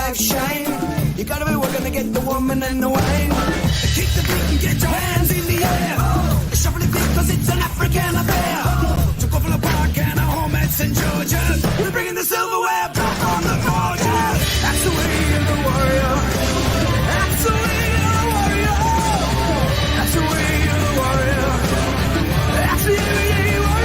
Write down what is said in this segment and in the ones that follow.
life shine. You gotta be working to get the woman and the wine. Keep the beat and get your hands in the air. Shuffle the beat cause it's an African affair. Took off from the park and our home at St. George's. We're bringing the silverware back on the gorgeous. That's the way of the warrior. That's the way of the warrior. That's the way of the warrior. That's the way of the warrior.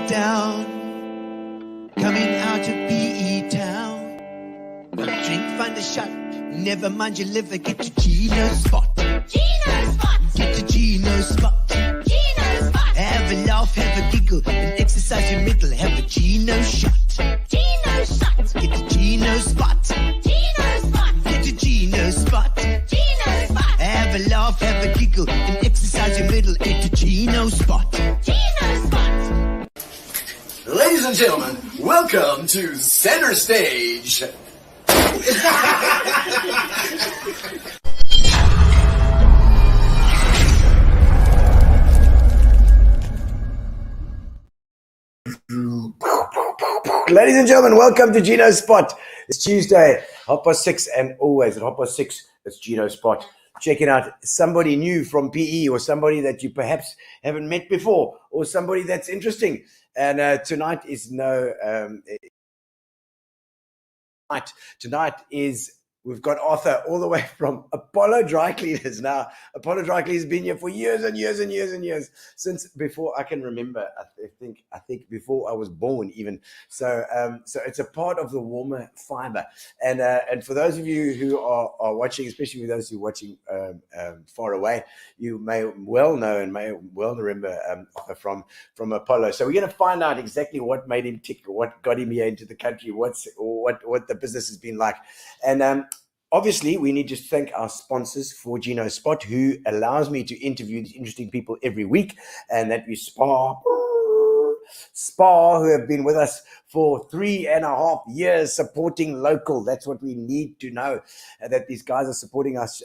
Down, coming out of PE town. Got a drink, find a shot. Never mind your liver, get to Gino's spot. Gino's spot. Get to Gino's spot. Gino's spot. Have a laugh, have a giggle, and exercise your middle. Have a Gino shot. Gino's shot. Get to Gino's spot. Gino's spot. Get to Gino's spot. Gino's spot. Have a laugh, have a giggle, and exercise your middle. Get to Gino's spot. Gino's spot. Ladies and gentlemen, welcome to Center Stage. Ladies and gentlemen, welcome to Gino's Spot. It's Tuesday, 6:30, and always at 6:30, it's Gino's Spot. Checking out somebody new from PE, or somebody that you perhaps haven't met before, or somebody that's interesting. And tonight is tonight is we've got Arthur all the way from Apollo Dry Cleaners. Now, Apollo Dry Cleaners has been here for years and years and years and years, since before I can remember. I think before I was born even. So it's a part of the Walmer fiber. And for those of you who are watching, especially for those who are watching far away, you may well know and may well remember Arthur from Apollo. So we're going to find out exactly what made him tick, what got him here into the country, what the business has been like. And obviously, we need to thank our sponsors for Gino Spot, who allows me to interview these interesting people every week, and that we Spa, who have been with us for 3.5 years, supporting local. That's what we need to know, that these guys are supporting us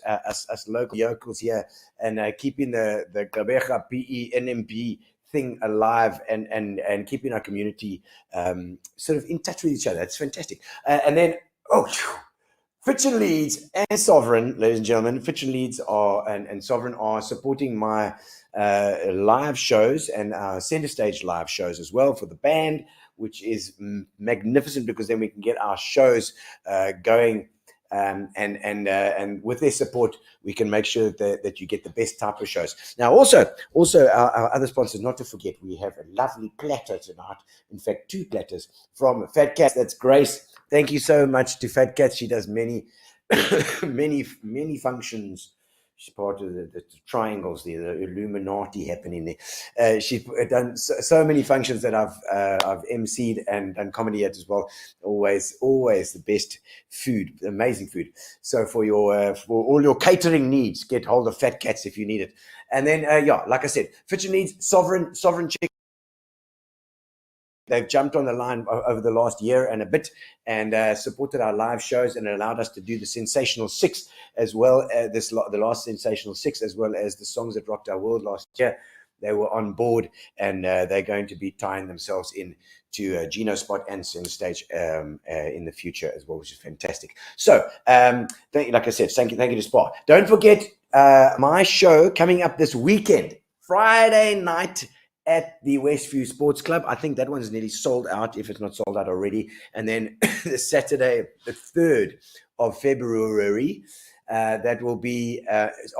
local yokels here, and keeping the Gqeberha PE NMP thing alive, and keeping our community sort of in touch with each other. That's fantastic. And then, Fitch and Leeds and Sovereign, ladies and gentlemen, Fitch and Leeds and Sovereign are supporting my live shows and center stage live shows as well for the band, which is magnificent, because then we can get our shows going. And with their support, we can make sure that you get the best type of shows. Now, also our other sponsors, not to forget, we have a lovely platter tonight. In fact, 2 platters from Fat Cat. That's Grace. Thank you so much to Fat Cat. She does many many functions. She's part of the triangles there, the Illuminati happening there. She's done so many functions that I've emceed and done comedy at as well. Always the best food, amazing food. So for all your catering needs, get hold of Fat Cats if you need it. And then like I said, Fitch and Leeds, Sovereign Chicken. They've jumped on the line over the last year and a bit, and supported our live shows, and allowed us to do the Sensational 6 as well, the last Sensational 6, as well as the songs that rocked our world last year. They were on board, and they're going to be tying themselves in to Gino Spot and Center Stage in the future as well, which is fantastic. So, like I said, thank you to Spa. Don't forget my show coming up this weekend, Friday night, at the Westview Sports Club. I think that one's nearly sold out, if it's not sold out already. And then the Saturday, the 3rd of February, that will be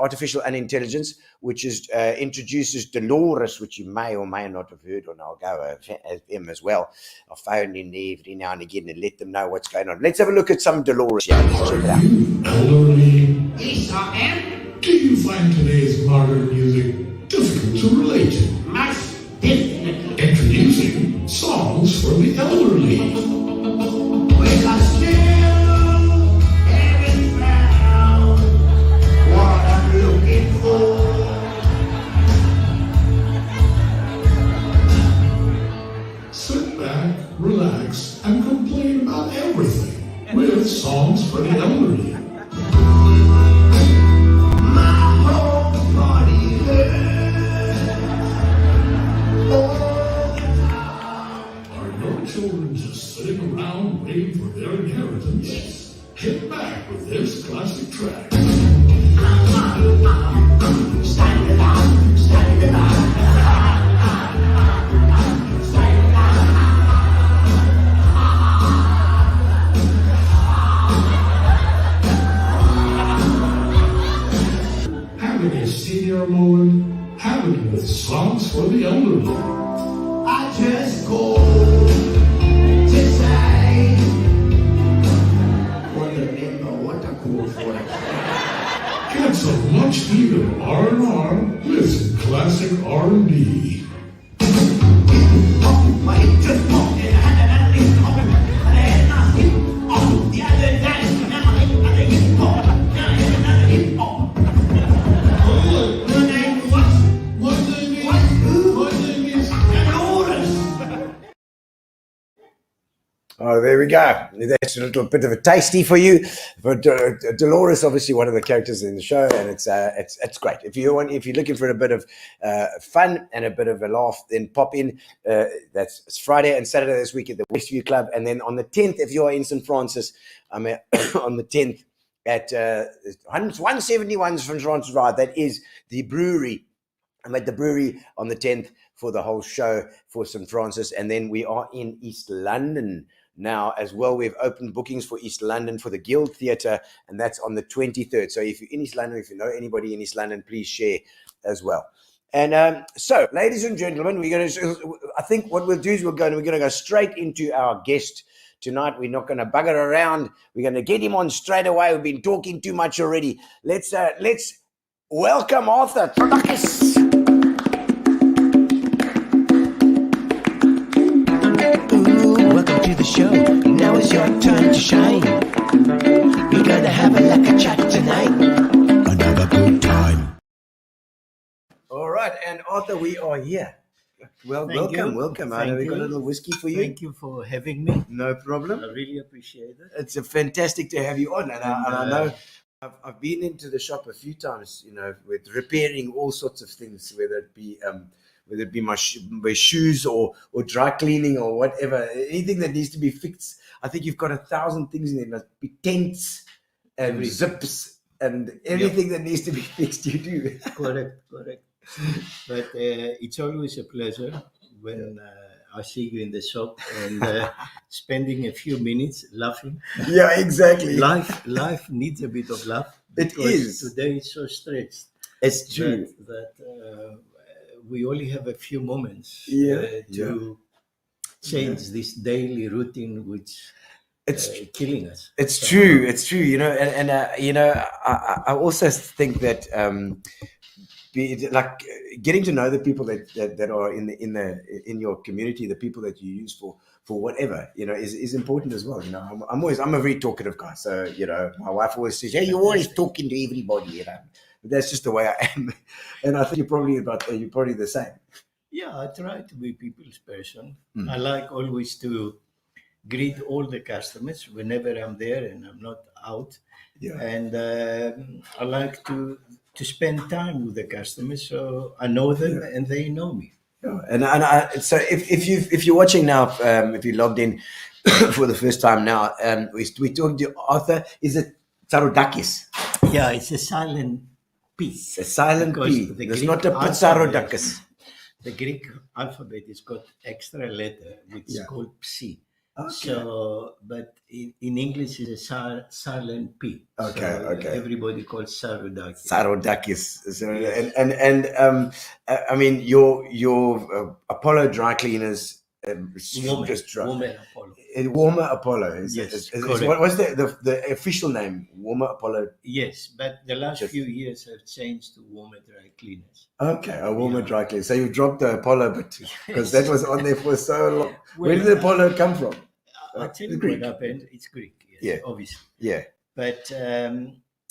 Artificial Unintelligence, which introduces Dolores, which you may or may not have heard on. I'll go as him as well. I'll phone in every now and again and let them know what's going on. Let's have a look at some Dolores here. Check it out. Hello, Lee. Lisa, and Do you find today's modern music difficult to relate to? most songs for the elderly. Well, I still haven't found what I'm looking for. Sit back, relax, and complain about everything with songs for the elderly. My whole body hurts all the time. Are your children just sitting around waiting for their inheritance? Hit back with this classic track. Having a senior moment, having it with songs for the elderly. I just called to say what remember what I called for. Get some much needed R&R with some classic R&B. My hip just popped and I had a hip hop and I had my hip hop the other day and now my hip hop and I had another hip hop. Her name was Dolores. Oh, there we go. That's a little bit of a tasty for you. But Dolores, obviously one of the characters in the show, and it's great. If you're looking for a bit of fun and a bit of a laugh, then pop in. It's Friday and Saturday this week at the Westview Club, and then on the 10th, if you are in St. Francis, I'm on the 10th at 171 St. Francis Drive. That is the brewery. I'm at the brewery on the 10th for the whole show for St. Francis, and then we are in East London now as well. We've opened bookings for East London for the Guild Theatre, and that's on the 23rd. So if you're in East London, if you know anybody in East London, please share as well. And so, ladies and gentlemen, I think what we'll do is we're going to go straight into our guest tonight. We're not going to bugger around. We're going to get him on straight away. We've been talking too much already. Let's welcome Arthur Psaroudakis. Welcome to the show. Now it's your time to shine. We're gonna have a like a chat tonight. Another good time. All right, and Arthur, we are here. Well, Thank you. welcome. I Thank know we got a you. little whiskey for you. Thank you for having me. No problem. I really appreciate it. It's a fantastic to have you on, and I know I've been into the shop a few times, with repairing all sorts of things, whether it be my shoes or dry cleaning or whatever, anything that needs to be fixed. I think you've got 1,000 things in there. It must be tents and zips and everything that needs to be fixed. You do. Correct. But it's always a pleasure when I see you in the shop and spending a few minutes laughing. Yeah, exactly. Life needs a bit of laugh. It is. Today is so stretched. It's true. That we only have a few moments to change this daily routine, which it's killing us. It's true. It's true. I also think that getting to know the people that are in your community, the people that you use for whatever, is important as well. I'm a very talkative guy, so my wife always says, "Hey, you're always talking to everybody," But that's just the way I am, and I think you're probably the same. Yeah, I try to be people's person. I like always to greet all the customers whenever I'm there and I'm not out. Yeah. And I like to spend time with the customers, so I know them and they know me. Yeah. So if you're watching now, if you logged in for the first time now, we talking to Arthur. Is it Psaroudakis? Yeah, it's a silent P. A silent P. There's not a Psaroudakis. The Greek alphabet has got extra letter, which is called Psi. Okay. So, but in English it's a silent P. Okay, so okay. Everybody calls Psaroudakis. Psaroudakis. So, I mean, your Apollo Dry Cleaners just drunk. Walmer Apollo. Walmer Apollo. Yes, is correct. what was the official name? Walmer Apollo. Yes, but the last Just- few years have changed to Walmer Dry Cleaners. Okay, a Walmer Yeah. Dry Cleaners. So you dropped the Apollo bit because that was on there for so long. Where Well, did Apollo come from? I'll tell It's you Greek. what happened. It's Greek, yes, Yeah. obviously. Yeah. But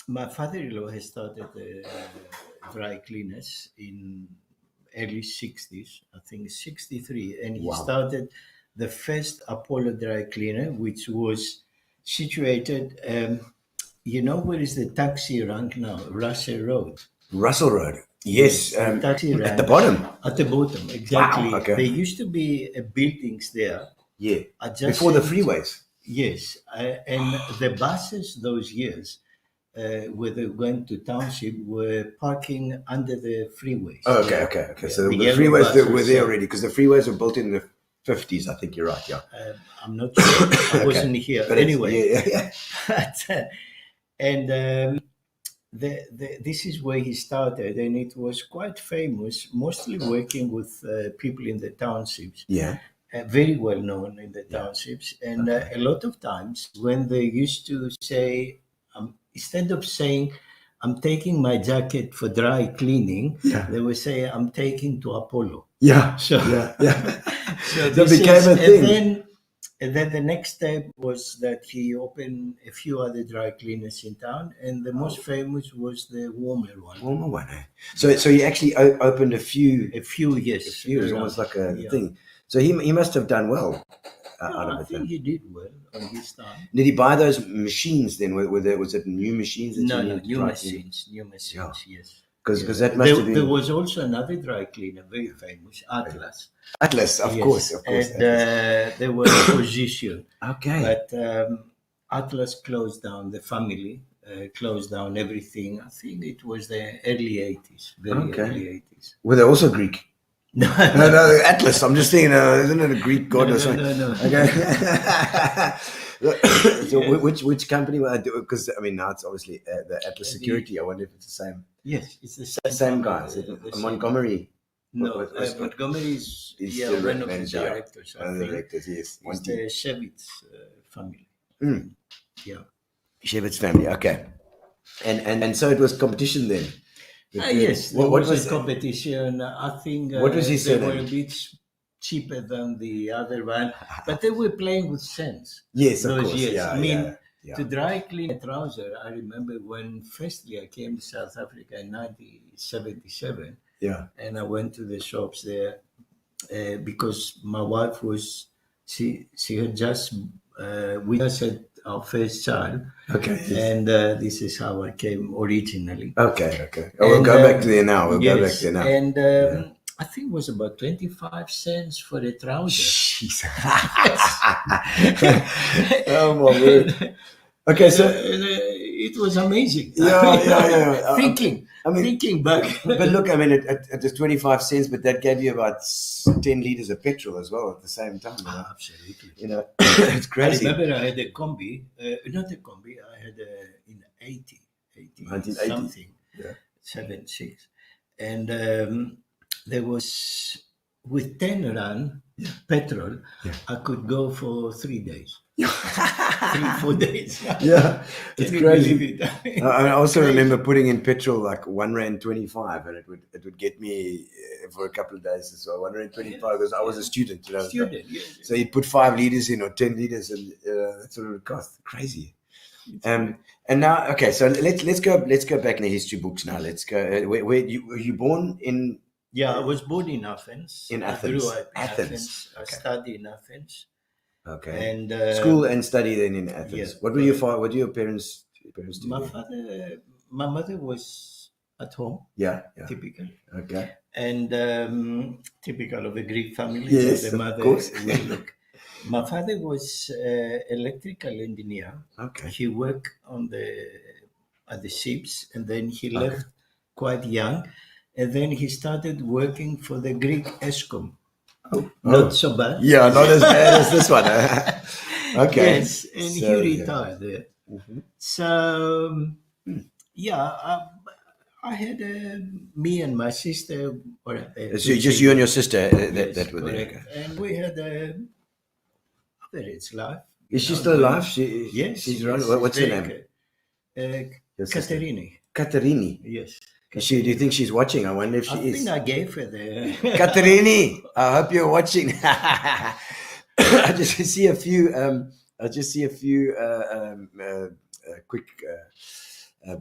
my father-in-law has started dry cleaners in early 60s, I think 63, and he Wow. started the first Apollo dry cleaner, which was situated, you know where is the taxi rank now? Russell Road. Russell Road. Yes. Taxi At rank. the bottom. At the bottom, exactly. okay. There used to be buildings there. Yeah. Adjacent, Before the freeways. Yes, and the buses those years, where they went to township, were parking under the freeways. Oh, okay, Yeah. okay, okay. Yeah, So the yellow freeways buses, were there yeah. already because the freeways were built in the 50s. I think you're right. Yeah. I'm not sure. I Okay. wasn't here. But it's- Anyway, yeah. but, and this is where he started, and it was quite famous, mostly working with people in the townships. Yeah. Very well known in the townships, and a lot of times when they used to say, instead of saying, "I'm taking my jacket for dry cleaning," they would say, "I'm taking to Apollo." Yeah. So, Yeah. so That this became a thing. And then the next step was that he opened a few other dry cleaners in town, and the most famous was the Walmer one. Warmer one, eh? So he actually opened a few. A few years. A few. It was almost like a Yeah. thing. So he must have done well out I of it. think Then. he did well on his time. Did he buy those machines then? Was it new machines? That No, you no, needed to new dry machines, yes. Because that must have been There was also another dry cleaner, very famous, Atlas. Atlas, of Yes, course. And Atlas. they were in position, Okay. but Atlas closed down. The family closed down everything. I think it was the early 80s, very Okay. early 80s. Were they also Greek? No, No, Atlas. I'm just thinking, isn't it a Greek god or something? no. Okay. So which company? Because I mean now it's obviously the Atlas Security. I wonder if it's the same. Yes, it's the same. Same family, guys. the same. Montgomery. No, what- Montgomery is Is yeah, the one of the manager, directors. I One of the think. directors, yes. It's the Shevitz family. Mm. Yeah. Shevitz family. Okay. And so it was competition then. Yes, there What was was a competition. I think What was his they were surname? a bit cheaper than the other one, but they were playing with sense. Yes, of those course. years. Yeah, I mean, yeah. to dry clean a trouser, I remember when firstly I came to South Africa in 1977, Yeah. and I went to the shops there because my wife was she had just we just had our first child, Okay. and this is how I came originally. Okay. Oh, we'll go back to there now. We'll go back there now. And I think it was about 25 cents for a trouser. Jeez. Oh my word. Okay, so It was amazing. yeah. Thinking back. But look, I mean, it was 25 cents, but that gave you about 10 liters of petrol as well at the same time. Absolutely. It's I crazy. remember I had a combi, not a combi, I had in 80 1980. something, Yeah. 76. And there was, with 10 rand petrol, I could go for 3 days. 3-4 days. Yeah, it's Can you crazy. believe it? I also remember putting in petrol like R1.25, and it would get me for a couple of days as well. R1.25 because I was a student, Student, yes. So you'd put 5 liters in or 10 liters, and that's what it would cost. Crazy. And now, okay, so let's go back in the history books now. Let's go. Where were you born in? Yeah, I was born in Athens. In I Athens. grew up in Athens. Athens. I Okay. studied in Athens. Okay. And School and study then in Athens. yeah. What were your parents do? My mother was at home, Yeah. typical, Okay. and typical of a Greek family. Yes, the of mother course. will look. My father was electrical engineer. Okay. He worked at the ships, and then he left quite young, and then he started working for the Greek ESCOM. Not so bad. Yeah, not as bad as this one. Okay. Yes, and So, he yeah. retired there. Mhm. So, yeah, I had me and my sister. Or, So just you and your sister yes, that were there. correct. And we had it's life. Is she You know, still going- alive? Yes. She's yes, running. she's What's her very name? good. Your sister? Caterini. Caterini. Yes. Do you think she's watching? I wonder if she I is. think I gave her the. Caterini, I hope you're watching. I just see a few. Quick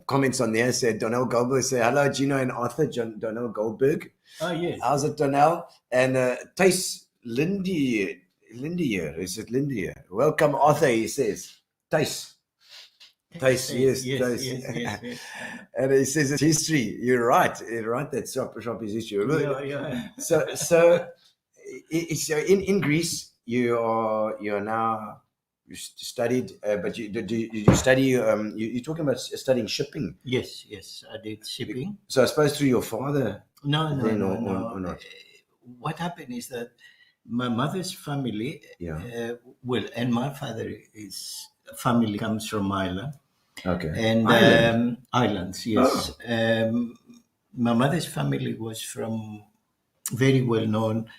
comments on there. Said Donnell Goldberg. Say hello, Gino and Arthur. Donnell Goldberg. Oh yes. How's it, Donnell? And Tues Lindier. Is it Lindier? Welcome, Arthur. He says Tues. Tues, yes, Tues. yes. And he says it's history. You're right. You're right. That shop is history. Yeah. So in Greece, you're now you studied, but did you study? You're talking about studying shipping. Yes, I did shipping. So I suppose through your father. No. Or not. What happened is that my mother's family, and my father family comes from Ireland. Okay. And islands, yes. My mother's family was from very well-known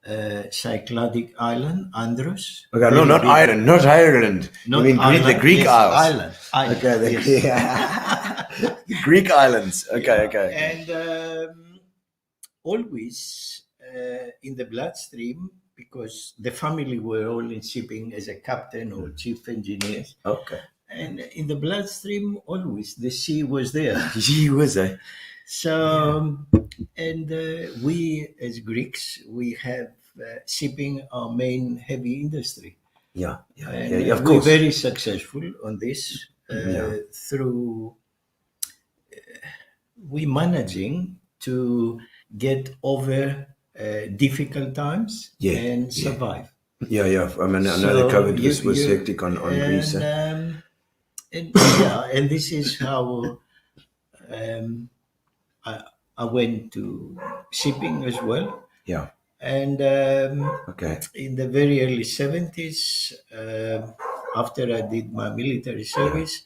Cycladic island, Andros. Okay, no, not Ireland, not Ireland. Not I mean Ireland, the Greek yes, Isles. Island. Okay, Yes. the Greek islands. Okay. And always in the bloodstream, because the family were all in shipping as a captain or chief engineers. Okay. And in the bloodstream, always the sea was there. Gee whiz, eh? So, and we as Greeks, we have shipping our main heavy industry. Yeah, We're of course. very successful on this through we managing to get over difficult times and survive. Yeah. I mean, I know the COVID was hectic on Greece. And this is how I went to shipping as well. Yeah. And Okay. in the very early 70s, after I did my military service,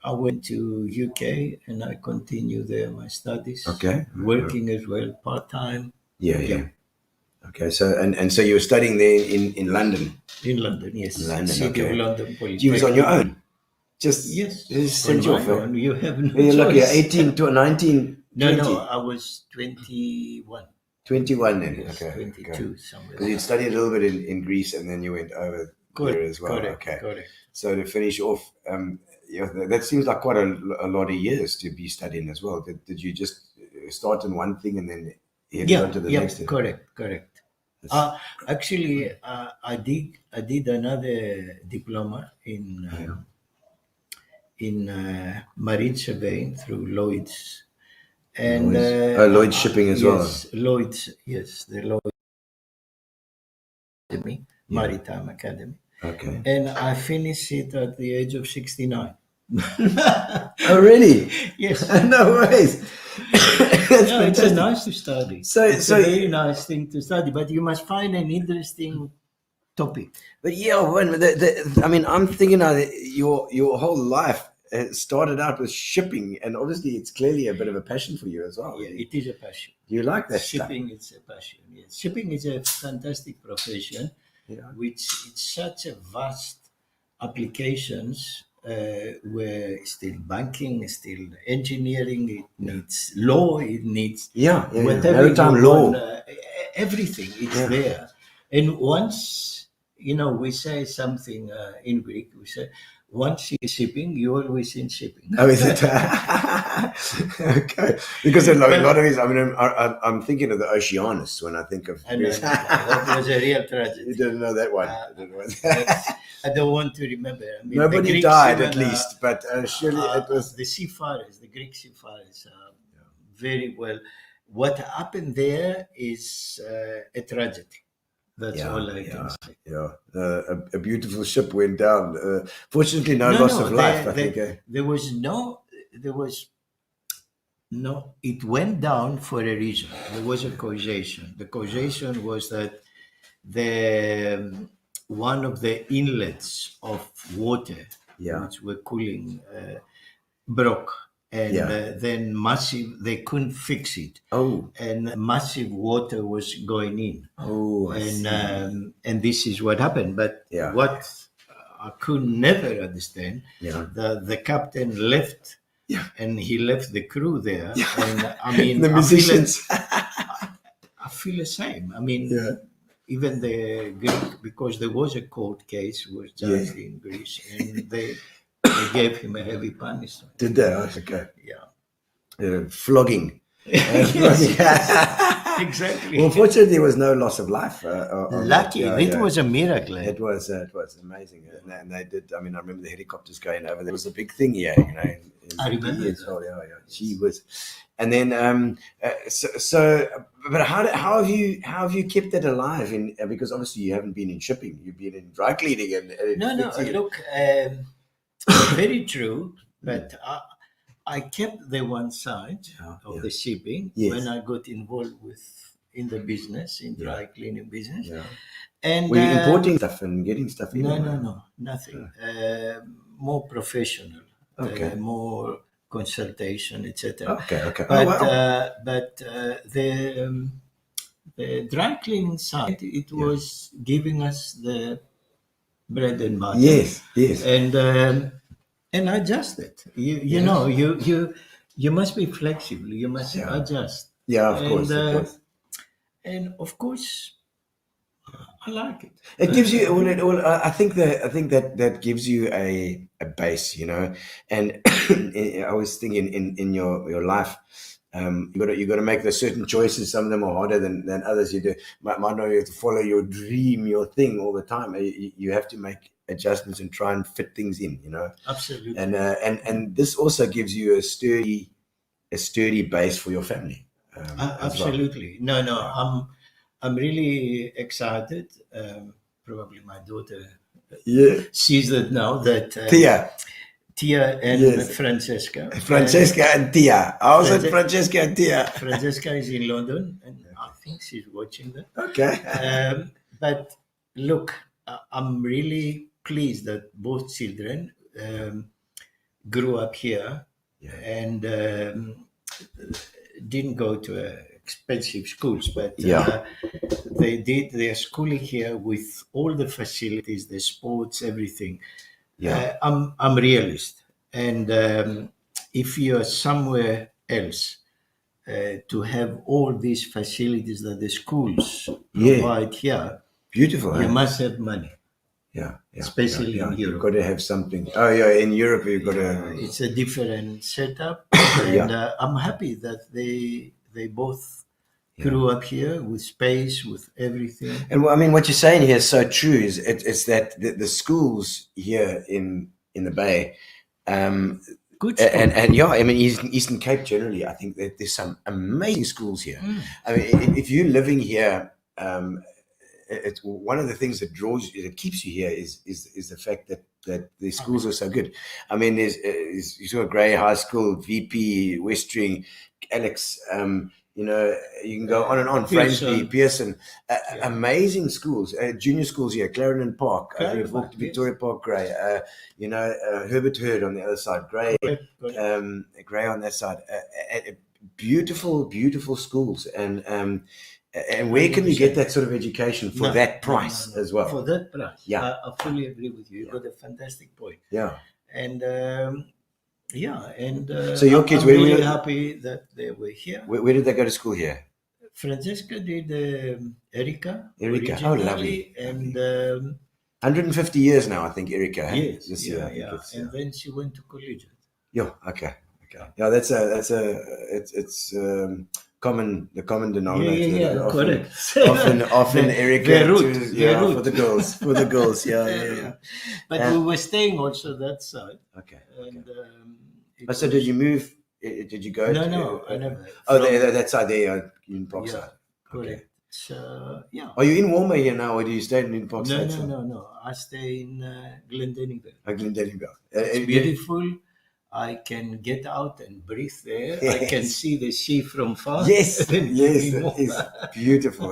I went to UK and I continued there my studies. Okay. Working as well, part-time. Yeah. Okay, so and so you were studying there in London. In London, yes. London, City okay. of London Polytechnic. You was on your own. Just on sent you my off. own. You have no You're lucky. choice. 18 to 19. No, 20. I was 21. 21 then. Yes, Okay. 22 somewhere. Because you'd studied a little bit in Greece and then you went over there as well. Correct. So to finish off, that seems like quite a lot of years to be studying as well. Did you just start in one thing and then head on to the next? Correct. Actually, I did another diploma in marine surveying through Lloyd's. And Lloyd's shipping as well. Lloyd's, the Lloyd's Academy, Maritime Academy. Okay. And I finished it at the age of 69. Oh, really? Yes. No ways. It's nice to study. It's So a very nice thing to study, but you must find an interesting topic. But I mean, I'm thinking now that your whole life started out with shipping, and obviously it's clearly a bit of a passion for you as well. Yeah, it is a passion. Do you like that Shipping is a passion. Yes. Shipping is a fantastic profession, which it's such a vast applications where still banking, still engineering, it needs law, it needs whatever maritime you law. want, everything is there. And once, we say something in Greek, we say, once you're shipping, you're always in shipping. Oh, is it? Okay. Because a lot of it, I mean, I'm thinking of the Oceanus when I think of... I know, that was a real tragedy. You didn't know that one. I don't want to remember. I mean, Nobody Greeks died, even, at least, but surely it was... The seafarers, the Greek seafarers, very well. What happened there is a tragedy. That's all I can say. Yeah, a beautiful ship went down. Fortunately, no loss of life. I think there was no. It went down for a reason. There was a causation. The causation was that one of the inlets of water, which were cooling, broke, and Yeah. then massive. They couldn't fix it, Oh, and massive water was going in, oh, I see. and this is what happened. But Yeah. what I could never understand, Yeah. the captain left, Yeah. and he left the crew there, and I mean, The musicians. I feel the same. I mean, Yeah. even the Greek, because there was a court case was judged in Greece, and they gave him a heavy punishment. Did they? Oh, okay. Yeah, Flogging. exactly. Well, fortunately, there was no loss of life. Lucky, it was a miracle. It was amazing, and they did. I mean, I remember the helicopters going over. There was a big thing here, you know. I remember as well. Yeah. She was, and then but how have you kept that alive? Because obviously you haven't been in shipping, you've been in dry cleaning and No, look, very true. But I kept the one side of the shipping when I got involved in the business, in dry cleaning business. Yeah. And were you importing stuff and getting stuff in? No, nothing. More professional. Okay. More consultation, etc. Okay. But the dry cleaning side, it was giving us the bread and butter. Yes. And adjust it. You know, you must be flexible. You must adjust. Yeah, of course. And of course, I like it. It gives you. I think that gives you a base, you know. And I was thinking in your life, you got to make those certain choices. Some of them are harder than others. You do might not you have to follow your dream, your thing all the time. You have to make adjustments and try and fit things in, you know. Absolutely. And this also gives you a sturdy base for your family. Absolutely. Well. No. I'm really excited. Probably my daughter sees that now. That Tia and Francesca. And Tia. I was at Francesca and Tia. Francesca is in London, and I think she's watching that. Okay. But look, I'm really pleased that both children grew up here and didn't go to expensive schools, but they did their schooling here with all the facilities, the sports, everything. I'm realist, and if you are somewhere else to have all these facilities that the schools provide here, beautiful. You must have money. Especially in Europe. You've got to have something. Oh, yeah, in Europe you've got to. It's a different setup, and I'm happy that they both grew up here with space, with everything. And I mean, what you're saying here is so true. It's that the schools here in the Bay, good, and I mean, Eastern Cape generally, I think that there's some amazing schools here. I mean, if you're living here, it's one of the things that keeps you here is the fact that the schools are so good. I mean, there's you saw Grey High School, VP, Westring, Alex. You know, you can go on and on. Frankly, Pearson, amazing schools, junior schools here, Clarendon Park, Victoria Park, Grey. You know, Herbert Hurd on the other side, Grey on that side. Beautiful schools, and where can you get that sort of education for that price as well? For that price, I fully agree with you. You've got a fantastic point. And so your kids, I'm really happy that they were here. Where did they go to school here? Francesca did Erica. Oh, lovely. And 150 years now, I think Erica. Yes, this year. And then she went to collegiate. Yeah. Okay. Yeah, it's common denominator. Yeah, correct. Often Erica for the girls. Yeah. But we were staying also that side. Okay. And so did you move? Did you go? No, I never. That side there in Proxide. Correct. Okay. So Are you in Walmer here now, or do you stay in Proxide? No. I stay in Glendenningville. Glendenningville. It's beautiful. I can get out and breathe there. Yes. I can see the sea from far. Yes, it's beautiful.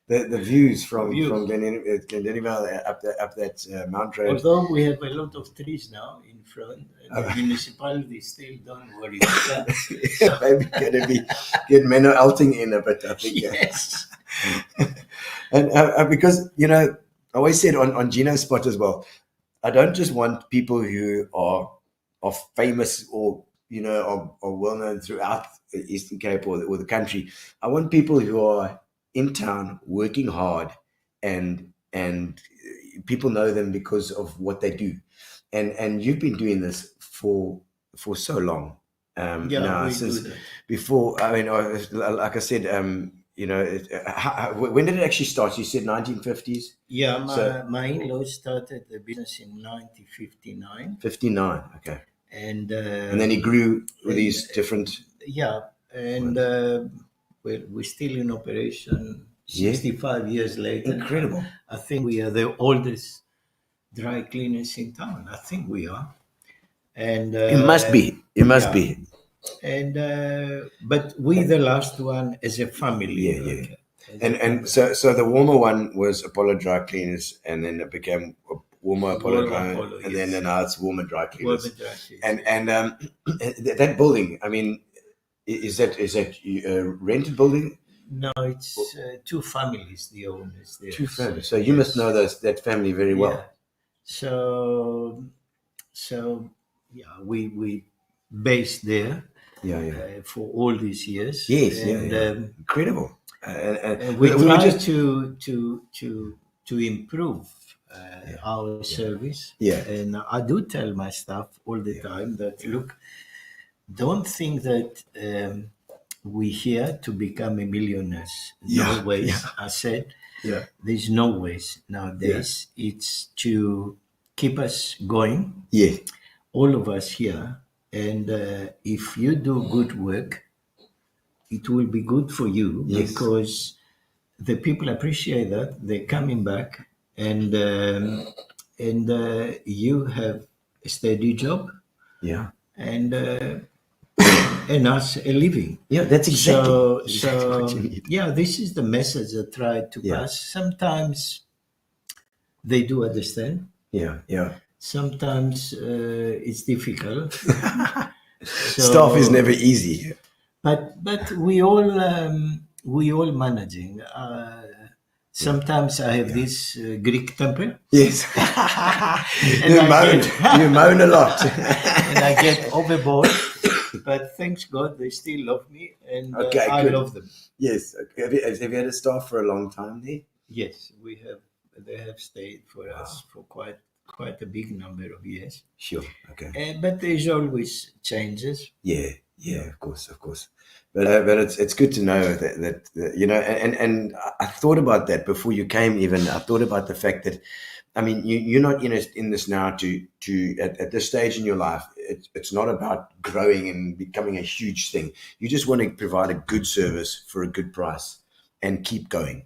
the views from Views. Glendennival up that Mount Road. Although we have a lot of trees now in front, the municipality still don't worry about that. Maybe gonna be get Menno Elting in a bit, I think. Yes. And because I always said on Gino's spot as well, I don't just want people who are famous or are well known throughout the Eastern Cape or the country. I want people who are in town working hard, and people know them because of what they do. And you've been doing this for so long. Now, we since do that. before. I mean, like I said, when did it actually start? You said 1950s. Yeah, So- my in-laws started the business in 1959, 59. Okay. and And then he grew with these different. yeah, and we're still in operation. Yeah. 65 years later. Incredible. I think we are the oldest dry cleaners in town. I think we are. And It must be. It must yeah. be. And but we the last one as a family. Yeah, like, as a And family. so the Walmer one was Apollo Dry Cleaners, and then it became Walmer Apollo Walmer Dry, Apollo, and yes. then now it's Walmer Dry Cleaners. Walmer Dry Cleaners. And that building, I mean, is that a rented building? No, it's two families, the owners there. Two families. So you must know that family very well. Yeah. So yeah, we based there Yeah. for all these years. Yes. and, Yeah. Incredible. And we were try just to improve our service. Yeah. And I do tell my staff all the time that look, don't think that we're here to become a millionaires. Yeah, No ways. yeah. I said yeah. there's no ways nowadays. It's to keep us going, Yeah. all of us here. And if you do good work, it will be good for you Yes. because the people appreciate that. They're coming back, and you have a steady job, Yeah. and us a living. Yeah. That's exactly. So what you need. yeah, this is the message I try to Yeah. pass. Sometimes they do understand. Yeah. Yeah. Sometimes it's difficult. Staff is never easy. But we all managing. Sometimes I have this Greek temper, Yes. And you moan a lot. and I get overboard. But thanks God, they still love me, and Okay, I good. love them. Yes. Have you had a staff for a long time there? Yes, we have. They have stayed for us for quite a big number of years. Sure. Okay. But there's always changes. Yeah. Of course. But it's good to know that and I thought about that before you came. Even I thought about the fact that, I mean, you're not in this now to at this stage in your life. It's not about growing and becoming a huge thing. You just want to provide a good service for a good price and keep going.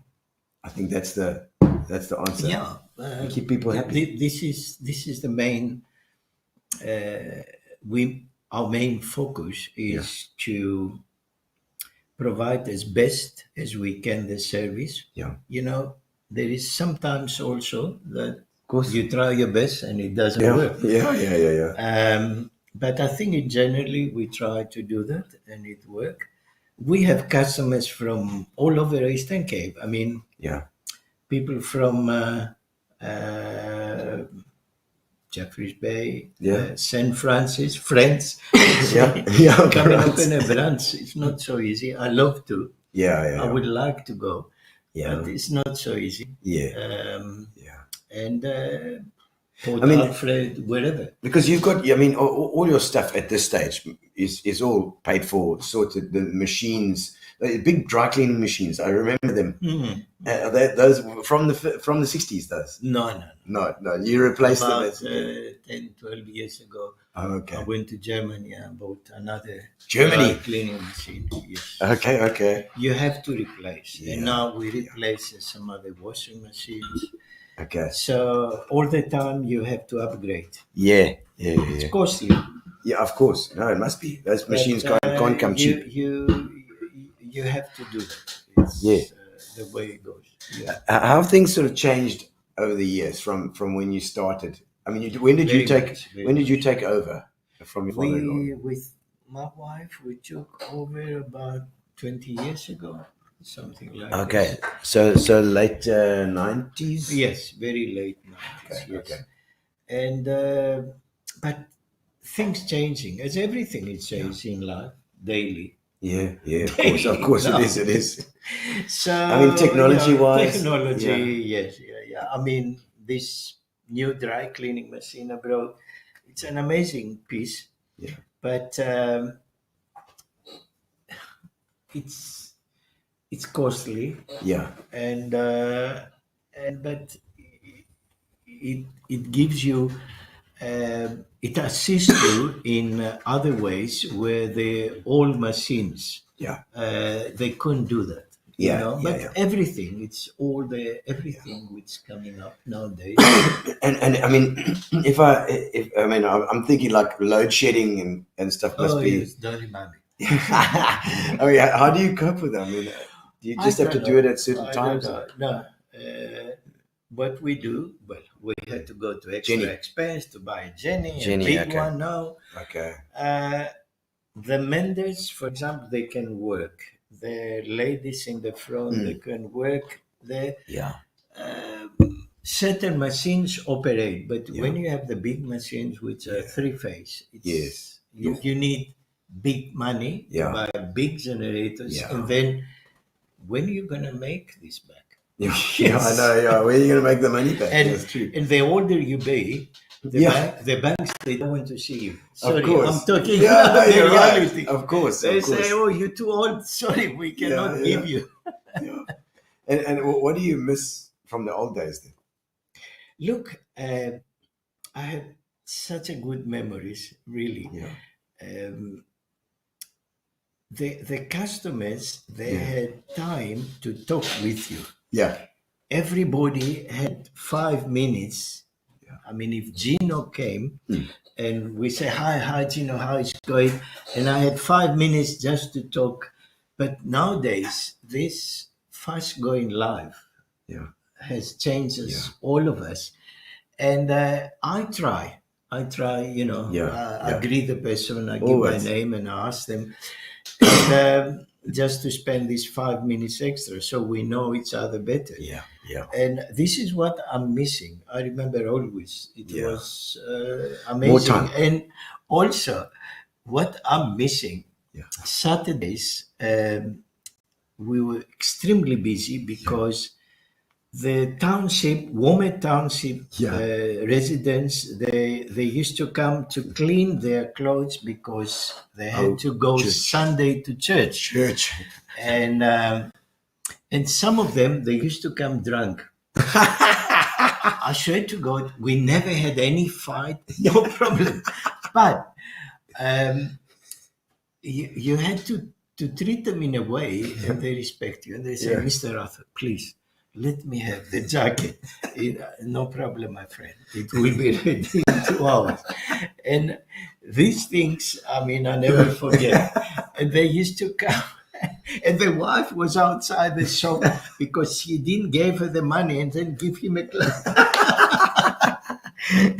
I think that's the answer. Yeah, Keep people happy. This is the main. Our main focus is to provide as best as we can the service. Yeah. There is sometimes also that Of course. you try your best and it doesn't Yeah. work. Yeah. But I think generally we try to do that and it works. We have customers from all over Eastern Cape. I mean, Yeah. people from Jeffreys Bay, Yeah. St. Francis, friends. Yeah. Coming up Right. in a branch, it's not so easy. I love to. Yeah. I would like to go, Yeah. but it's not so easy. Yeah. And Port I mean- Alfred, wherever. Because you've got, I mean, all your stuff at this stage is all paid for, sorted. The machines, big dry cleaning machines. I remember them. Those from the 60s. Those. No. No. You replaced them. About 10, 12 years ago, Oh, okay. I went to Germany and bought another Germany? dry cleaning machine. Yes. Okay. You have to replace. Yeah. And now we replace some other washing machines. Okay. So all the time you have to upgrade. Yeah. It's costly. Yeah, of course. No, it must be. Those machines But, can't come cheap. You have to do that. It's, Yeah. the way it goes. Yeah. How have things sort of changed over the years from when you started? I mean, when did you Very take much, very when did you much. take over from your father-in-law? We, with my wife, we took over about 20 years ago, something like Okay, this. so late 90s. Yes, very late 90s, Okay, yes. okay. And, but things changing, as everything is changing in life, daily. Yeah, of course, No. it is. So, I mean, technology-wise, technology, yeah. yes, yeah. I mean, this new dry cleaning machine I brought, it's an amazing piece, Yeah. but it's costly, Yeah, and but it gives you. It assists you in other ways where the old machines yeah, they couldn't do that. Yeah, But yeah. everything, it's all the everything which coming up nowadays. and I mean, if I mean, I'm thinking like load shedding and stuff must Oh be. yes, don't remind me. I mean, how do you cope with that? I mean, do you just I have to don't do know. it at certain I times? don't know. No. What we do, well, we had to go to extra Jenny. expense to buy a Jenny, Jenny, a big okay. one now. Okay. The menders, for example, they can work. The ladies in the front, they can work. The Yeah. certain machines operate, but Yeah. when you have the big machines, which are three-phase, Yes. you need big money Yeah. to buy big generators, Yeah. and then when are you gonna make this back? Yeah, I know. Yeah, where are you going to make the money back? And, That's true. and the older you be, Yeah. the banks, they don't want to see you. Of Sorry, course. I'm talking Yeah, about the you're right. reality. Of course. They of course. say, "Oh, you're too old. Sorry, we cannot Yeah, give yeah. you." Yeah. And what do you miss from the old days then? Look, I have such a good memories, really. Yeah. The customers, they had time to talk with you. Yeah. Everybody had 5 minutes. I mean, if Gino came and we say, hi, Gino, how is it going? And I had 5 minutes just to talk. But nowadays, this fast going live Yeah. has changed us, all of us. And I try, I greet the person, I give Always. my name and I ask them. And, just to spend these 5 minutes extra so we know each other better. Yeah. Yeah. And this is what I'm missing. I remember always. It Yeah. was amazing. More time. And also, what I'm missing, Yeah. Saturdays, we were extremely busy because the township, Walmer Township residents, they used to come to clean their clothes because they had to go Sunday to church. And some of them, they used to come drunk. I swear to God, we never had any fight, no problem. But you had to treat them in a way, and they respect you. And they say, Mr. Arthur, please, let me have the jacket. No problem, my friend. It will be ready in 2 hours. And these things, I mean, I never forget. And they used to come. And the wife was outside the shop because she didn't give her the money and then give him a clap.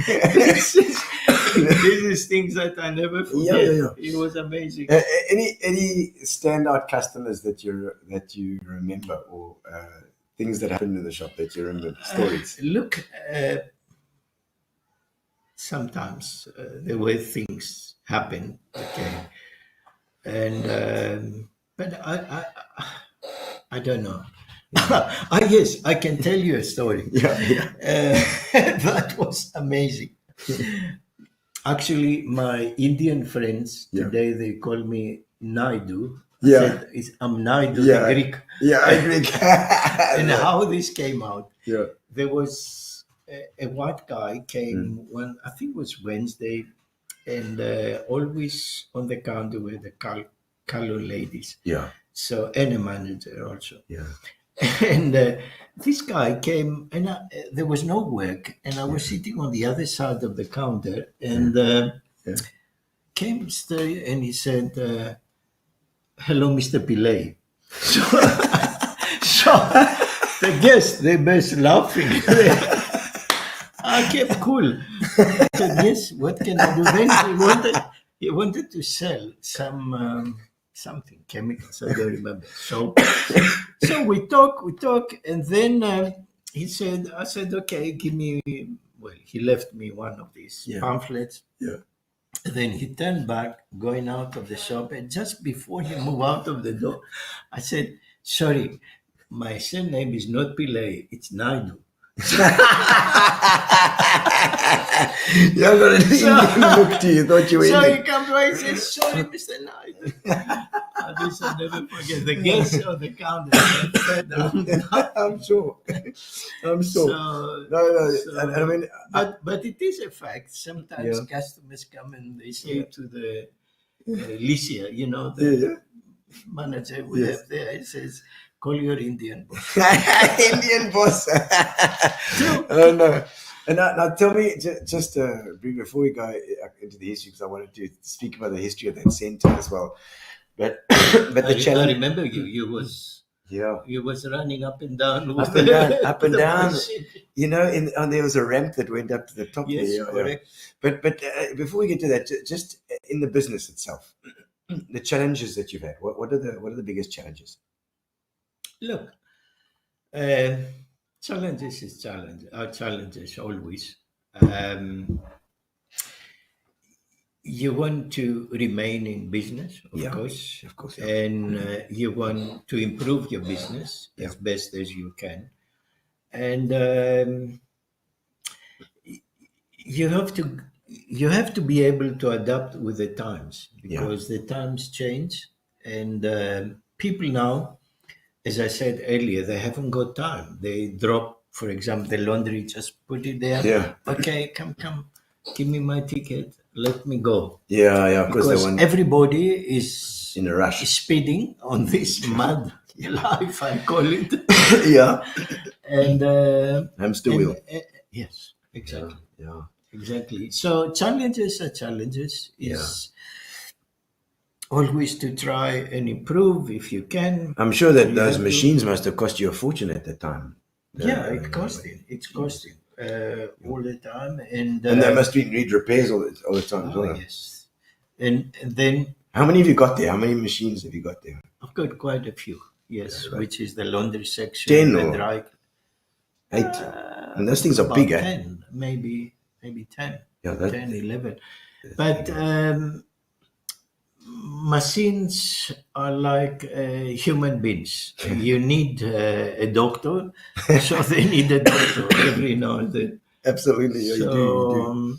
This is things that I never forget. Yeah. It was amazing. Any standout customers that you remember, or things that happened in the shop that you remember? Stories. Look, sometimes there were things happen. Okay, and but I don't know. Yes, I can tell you a story. That was amazing. Actually, my Indian friends today, they call me Naidu. I'm Naidu, the Greek. Greek. And how this came out, Yeah. there was a white guy came one, I think it was Wednesday, and always on the counter were the color ladies. Yeah. So, and a manager also. Yeah. And this guy came, and there was no work, and I was sitting on the other side of the counter, and came straight, and he said, "Hello, Mr. Pillay." So the guests, they burst laughing. I kept cool. I said, yes, what can I do? Then he wanted to sell some something, chemicals, I don't remember. So we talk, and then I said, okay, give me, well, he left me one of these pamphlets. Yeah. Then he turned back, going out of the shop, and just before he moved out of the door, I said, sorry, my surname is not Pillay, it's Naidu. You got an Indian look to you. Thought you were So Indian. he comes by and says, sorry, Mr. Naidu. This I'll never forget. The guests on the counter said that. I'm sure. I'm sure. So, No. so- and I mean, but it is a fact. Sometimes customers come and they say to the Lycia, the manager we have there, he says, call your Indian boss. Indian boss. Oh no. And now tell me, just before we go into the history, because I wanted to speak about the history of that center as well. But the I challenge, remember you was running up and down. up and down, up and the down. machine. And there was a ramp that went up to the top. Yes, there. correct. But before we get to that, just in the business itself, the challenges that you've had. What are the biggest challenges? Look, challenges are challenges always. You want to remain in business, of course, Yeah. and you want to improve your business as best as you can, and you have to be able to adapt with the times, because the times change, and people now, as I said earlier, they haven't got time. They drop, for example, the laundry, just put it there. Yeah. Okay, come, give me my ticket. Let me go. Yeah, because they Because want everybody is in a rush. speeding on this mad life, I call it. Yeah. And Hamster wheel. yes, exactly. Yeah. Exactly. So challenges are challenges. Is always to try and improve if you can. I'm sure that You those have to- machines must have cost you a fortune at the time. it costing. It's costing all the time, and And they must need repairs all the time as oh, well. yes. And then How many have you got there? How many machines have you got there? I've got quite a few. Yes, which is the laundry section, 10 the or- dry. 8. And those things are About big, eh? 10, maybe 10. Yeah, that- 10, 11. But machines are like human beings. You need a doctor, so they need a doctor every now and then. Absolutely, yeah, you do.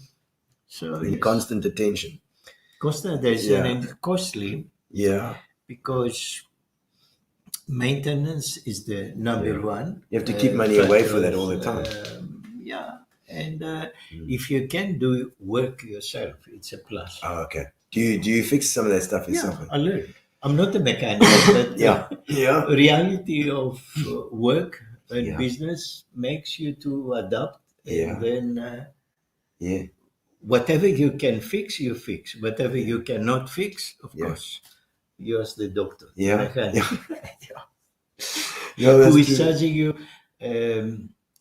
So In yes. constant attention. Costalization and costly, Yeah. because maintenance is the number one. You have to keep money away for that all the time. And if you can do work yourself, it's a plus. Oh, okay. Do you fix some of that stuff yourself? I learned. I'm not a mechanic, but Yeah. reality of work and Yeah. business makes you to adapt, and then Yeah. whatever you can fix, you fix. Whatever you cannot fix, of course, you ask the doctor. the Yeah. mechanic, No, that's who is true. charging you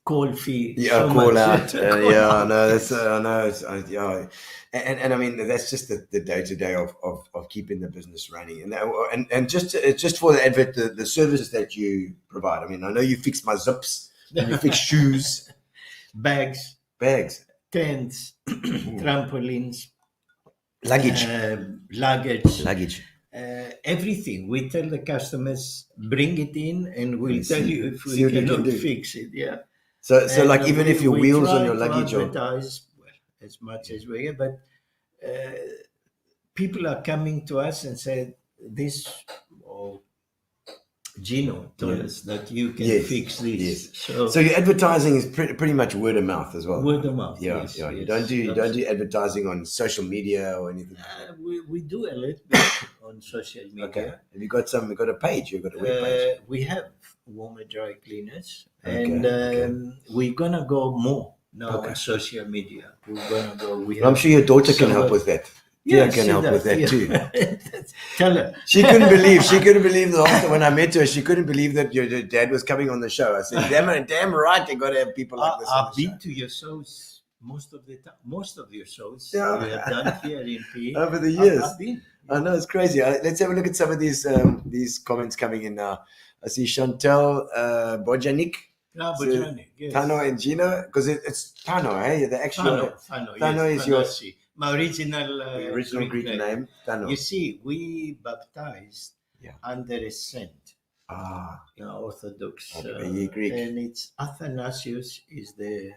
call fee. Yeah, so call much. out. Call out. No, that's no, it's and I mean that's just the day to day of keeping the business running, and just for the advert, the services that you provide. I mean, I know you fix my zips, and you fix shoes, Bags, bags, tents, trampolines, luggage, luggage. Everything. We tell the customers, bring it in, and we'll tell you if see we what you can cannot do. fix it. Yeah. So And, like even if your we wheels try on your to luggage are advertise, well, as much as we can, but people are coming to us and say, this or Gino told us that you can Yes, fix this. yes. So your advertising is pretty much word of mouth as well. Word of mouth, Yeah, yes, yeah. You yes. don't do advertising on social media or anything. we do a little bit on social media. Okay. Have you got a page? You've got a web page. We have Walmer Dry Cleaners, Okay, and okay. we're gonna go more now Okay. on social media. We're gonna go. I'm sure your daughter can help with that. Tia Yes, can she help with does, that yeah. too. Tell her. She couldn't believe the after when I met her, she couldn't believe that your dad was coming on the show. I said, damn right, they got to have people like this on I've the show. been to your shows most of the time. Most of your shows Yeah. you have done here in PE. Over the years. I've been. I know, it's crazy. Let's have a look at some of these comments coming in now. I see Chantel Bojanik. Ah, So, Bojani, yes. Tano and Gino, because it's Tano, eh? The actual Tano, Tano yes, is your Tanasi. My original, original Greek name. Tano. You see, we baptized Yeah. under a saint, Ah, Orthodox, Okay, yeah, Greek. and it's Athanasius is the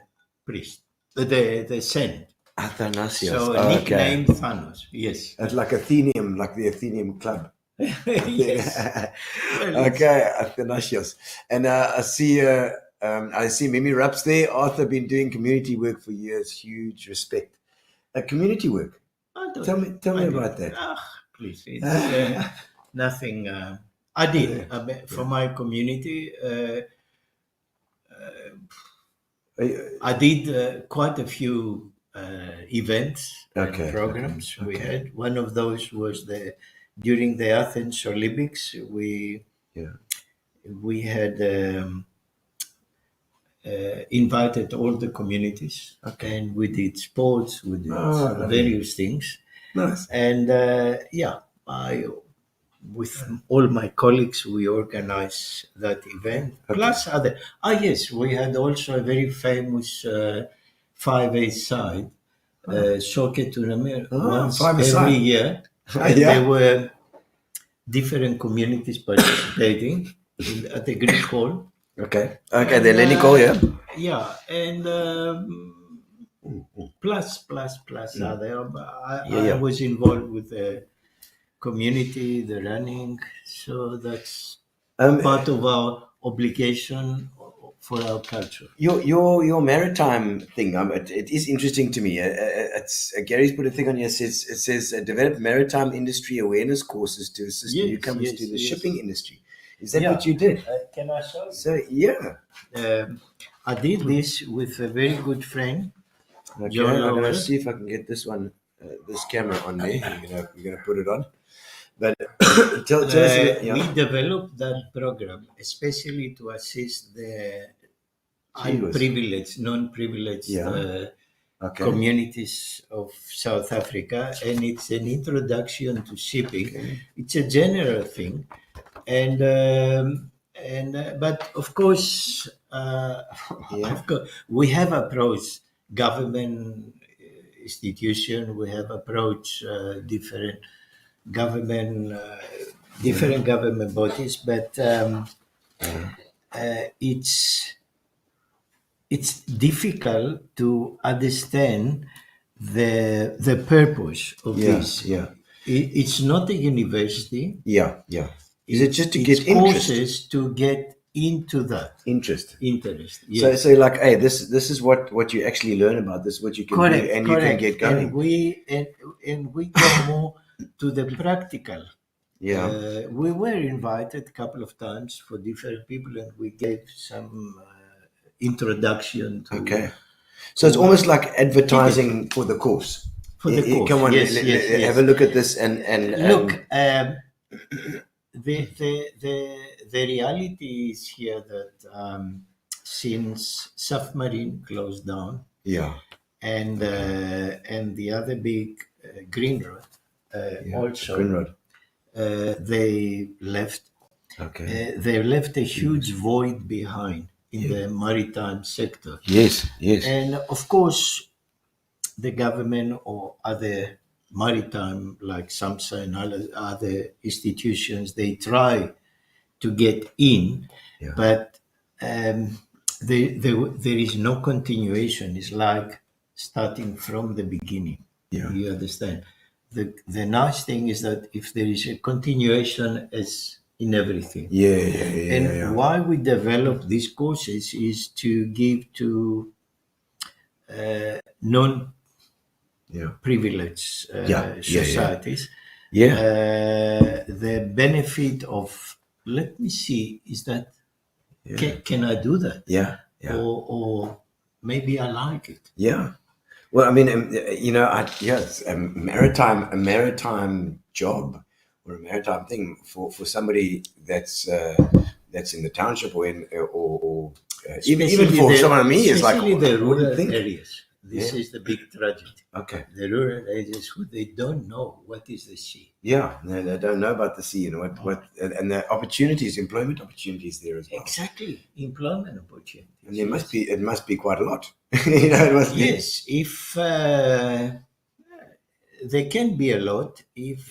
priest, the saint. Athanasius. So Oh, nicknamed Thanos. Yes. It's like Athenium, like the Athenium Club. Yes. Well, Okay, Athanasius. And I see Mimi Rups there. Arthur been doing community work for years. Huge respect. Community work. I don't- Tell me I about did- that. Please, it's nothing. I did for my community. I did quite a few events Okay, and programs. okay, We okay. had one of those was during the Athens Olympics. We had invited all the communities, and we did sports, we did lovely. various things. Nice. And with all my colleagues, we organized that event. Plus other. Yes, we had also a very famous 5-a-side soccer tournament once 5-a-side. every year. And Yeah. there were different communities participating at the Greek Hall. Okay, the Leniko, yeah. Yeah, and plus other. I was involved with the community, the running, so that's part of our obligation for our culture. Your maritime thing, it is interesting to me. It's Gary's put a thing on here. It says develop maritime industry awareness courses to assist newcomers to the shipping industry. Is that what you did? Can I show you? So yeah. I did this with a very good friend. Okay, John I'm gonna Lawlor. see if I can get this one, this camera on there. You're gonna put it on. But tell us. We developed that program especially to assist the unprivileged, non-privileged communities of South Africa, and it's an introduction to shipping. Okay. It's a general thing, and but of course, we have approached government institution. We have approached different government bodies, but it's difficult to understand the purpose of this. Yeah. It's not a university. Yeah. Is it just to get It's interest? courses to get into that Interest. Yes. So like, hey, this is what you actually learn about. This is what you can do, and you can get going. And we go more to the practical. Yeah. We were invited a couple of times for different people, and we gave some introduction to. Okay. So it's almost like advertising for the course. For the course. Come on, Yes. have a look at this and Look, the reality is here that since Submarine closed down, and the other big Green Road also, Greenrod. they left. Okay. They left a huge void behind in the maritime sector. Yes. And of course, the government or other maritime, like SAMSA and other institutions, they try to get in, but there is no continuation. It's like starting from the beginning. You understand? The nice thing is that if there is a continuation, as in everything. And why we develop these courses is to give to non-privileged societies the benefit of, let me see, is that, can I do that? Or maybe I like it. Well, I mean, yes, a maritime job or a maritime thing for somebody that's in the township or even Especially for the- someone like me is like, especially the I wouldn't rural think. areas. This Yeah. is the big tragedy. Okay. The rural areas who they don't know what is the sea. Yeah, they don't know about the sea and and the opportunities, employment opportunities there as well. Exactly, employment opportunities. And it must be quite a lot. It must be. Yes, if there can be a lot if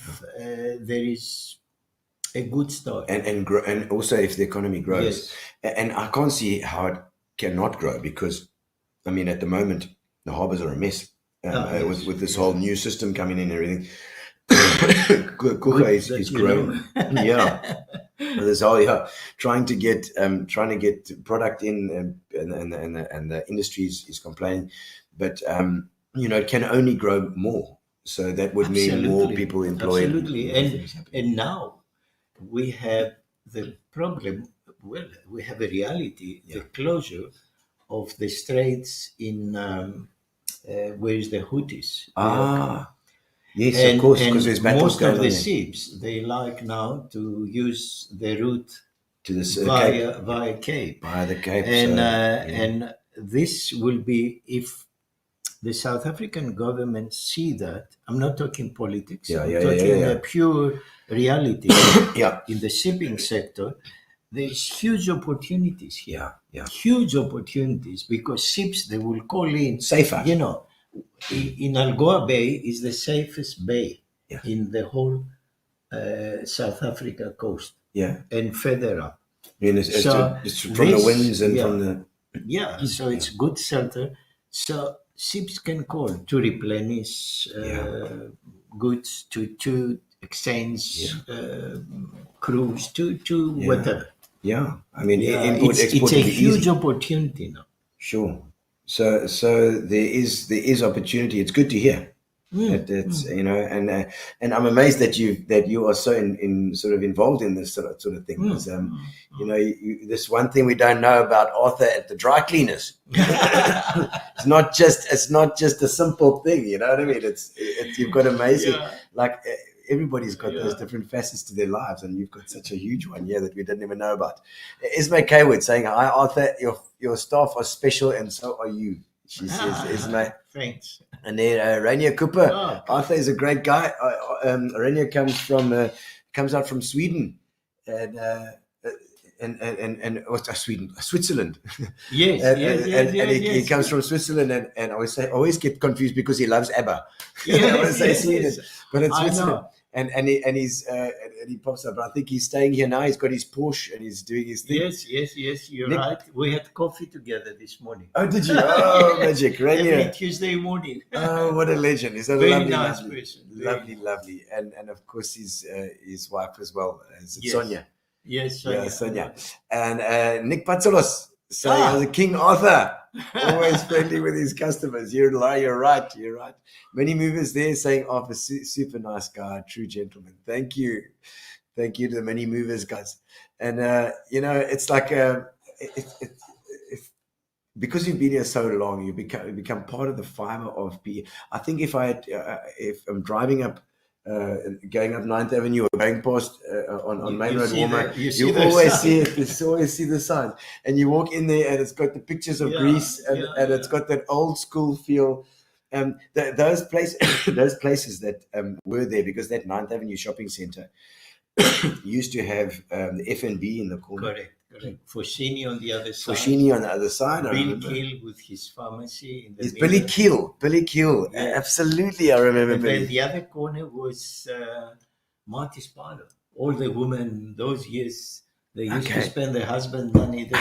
there is a good start. And also if the economy grows. Yes. And I can't see how it cannot grow because, I mean, at the moment the harbors are a mess Yes. with this whole new system coming in and everything. Kuka is that you growing. know. Yeah. This whole trying to get product in and the industry is complaining, but it can only grow more. So that would mean more Absolutely. people employed. Absolutely. And now we have the problem. Well, we have a reality: the closure of the straits in where is the Houthis. Yes, And, of course, because and there's battles most going of on the there. ships they like now to use the route To this via Cape. by the Cape. And so, and this will be if the South African government see that. I'm not talking politics. Yeah, I'm yeah, talking yeah. a pure reality. Yeah. In the shipping sector, there's huge opportunities here. Yeah. Huge opportunities because ships they will call in Safer. You know, in Algoa Bay is the safest bay Yeah. in the whole South Africa coast Yeah. and further up. I mean, it's So from the this- winds and yeah. from the. Yeah, so it's good shelter. So ships can call to replenish goods, to exchange crews, to whatever. Yeah. I mean, Yeah, import, it's export a would be huge easy. opportunity now. Sure. So there is opportunity. It's good to hear. It's and I'm amazed that you are so in sort of involved in this sort of thing. 'Cause, this one thing we don't know about Arthur at the dry cleaners. it's not just a simple thing. You know what I mean? It's you've got amazing everybody's got those different facets to their lives, and you've got such a huge one here that we didn't even know about. Ismay Kaywood saying, "Hi Arthur, your staff are special, and so are you." She says, "Ismay." Thanks. And then Rainier Cooper, Oh. Arthur is a great guy. Rainier comes out from Sweden, and what's Sweden? Switzerland. Yes, and he comes from Switzerland, and I always get confused because he loves ABBA. I want to say Sweden, but it's I Switzerland. know. And he pops up. But I think he's staying here now. He's got his Porsche and he's doing his thing. Yes, you're Nick- right. We had coffee together this morning. Oh, did you? Oh, magic, Every Rainier. Tuesday morning. Oh, what a legend! He's a Very lovely, nice lovely, person. Very lovely, and of course his wife as well, Yes. Sonia. Yes, Yeah, Sonia. And Nick Patsalos saying, as a King Arthur, always friendly with his customers. You're right. Many movers there saying, Arthur, super nice guy, true gentleman. Thank you to the many movers, guys. And it's like because you've been here so long, you become part of the fiber of PE. I think if I'm driving up. Going up 9th Avenue or going past on Main Road, Walmer, you always see it. You always see the signs, and you walk in there, and it's got the pictures of Greece, and it's got that old school feel. Those places that were there because that 9th Avenue shopping center used to have the F&B in the corner. Correct. Foschini on the other side. Foschini on the other side. I Bill remember. Kiel with his pharmacy in the It's middle. Billy Keel. Yeah. Absolutely, I remember And then Billy. the other corner was Marty's parlor. All the women those years they used to spend their husband money there.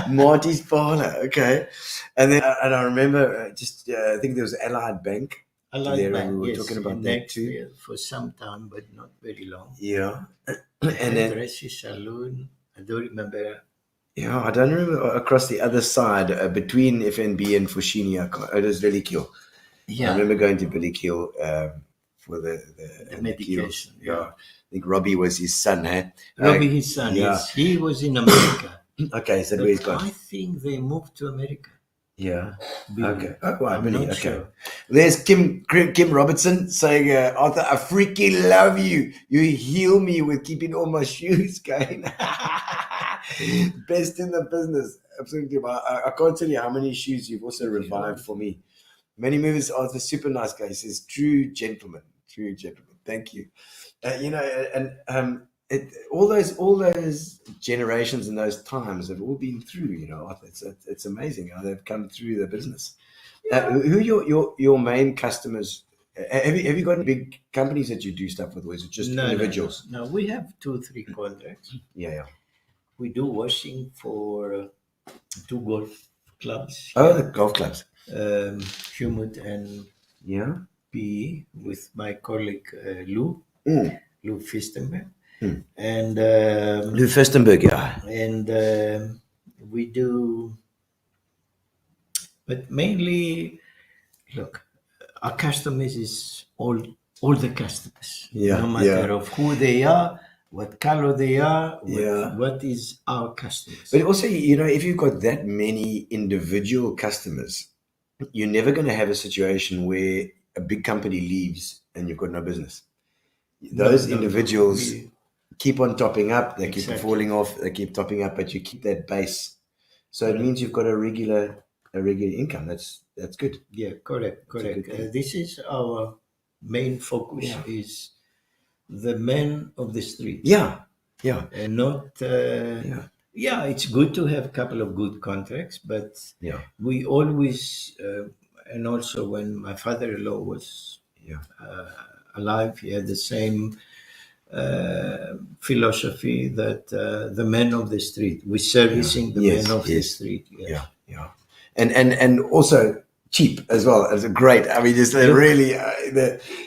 Marty's parlor, okay. And then I remember I think there was Allied Bank. I like There, that. we were Yes, talking about in that next too. year for some time, but not very long. Yeah. And then Dressy Saloon. I don't remember. I don't remember across the other side between FNB and Fushini. It was Billy Keel. I remember going to Billy Keel for the medication. Keels. Yeah. I think Robbie was his son, eh? Robbie, his son, yeah. yes. He was in America. Okay, so But where he's gone. I think they moved to America. Yeah. Billy. Okay. Oh, wow, I'm Billy. not Okay. sure. There's Kim Robertson saying, Arthur, I freaking love you. You heal me with keeping all my shoes going. Best in the business. Absolutely. I can't tell you how many shoes you've also revived for me. Many movies, Arthur, super nice guy. He says, true gentleman. True gentleman. Thank you. All those generations and those times have all been through. Arthur. It's amazing how they've come through the business. Who are your main customers? Have you got big companies that you do stuff with, or is it just individuals? No, we have 2-3 contracts. Yeah. We do washing for 2 golf clubs. Oh, the golf clubs. Humid and Yeah. PE with my colleague Lou Fistenberg. And Lou Fistenberg, yeah. And we do, but mainly, look, our customers is all the customers. Yeah, No matter yeah. of who they are, what color they are, Yeah. what is our customers. But also, if you've got that many individual customers, you're never going to have a situation where a big company leaves and you've got no business. Those individuals keep on topping up. They keep falling off. They keep topping up, but you keep that base. So it means you've got a regular income. That's good. Yeah, correct. This is our main focus is the men of the street. Yeah. And not it's good to have a couple of good contracts, but we always and also when my father-in-law was alive, he had the same philosophy that the men of the street, we're servicing the men of the street. Yeah. And also cheap as well as a great. I mean, just really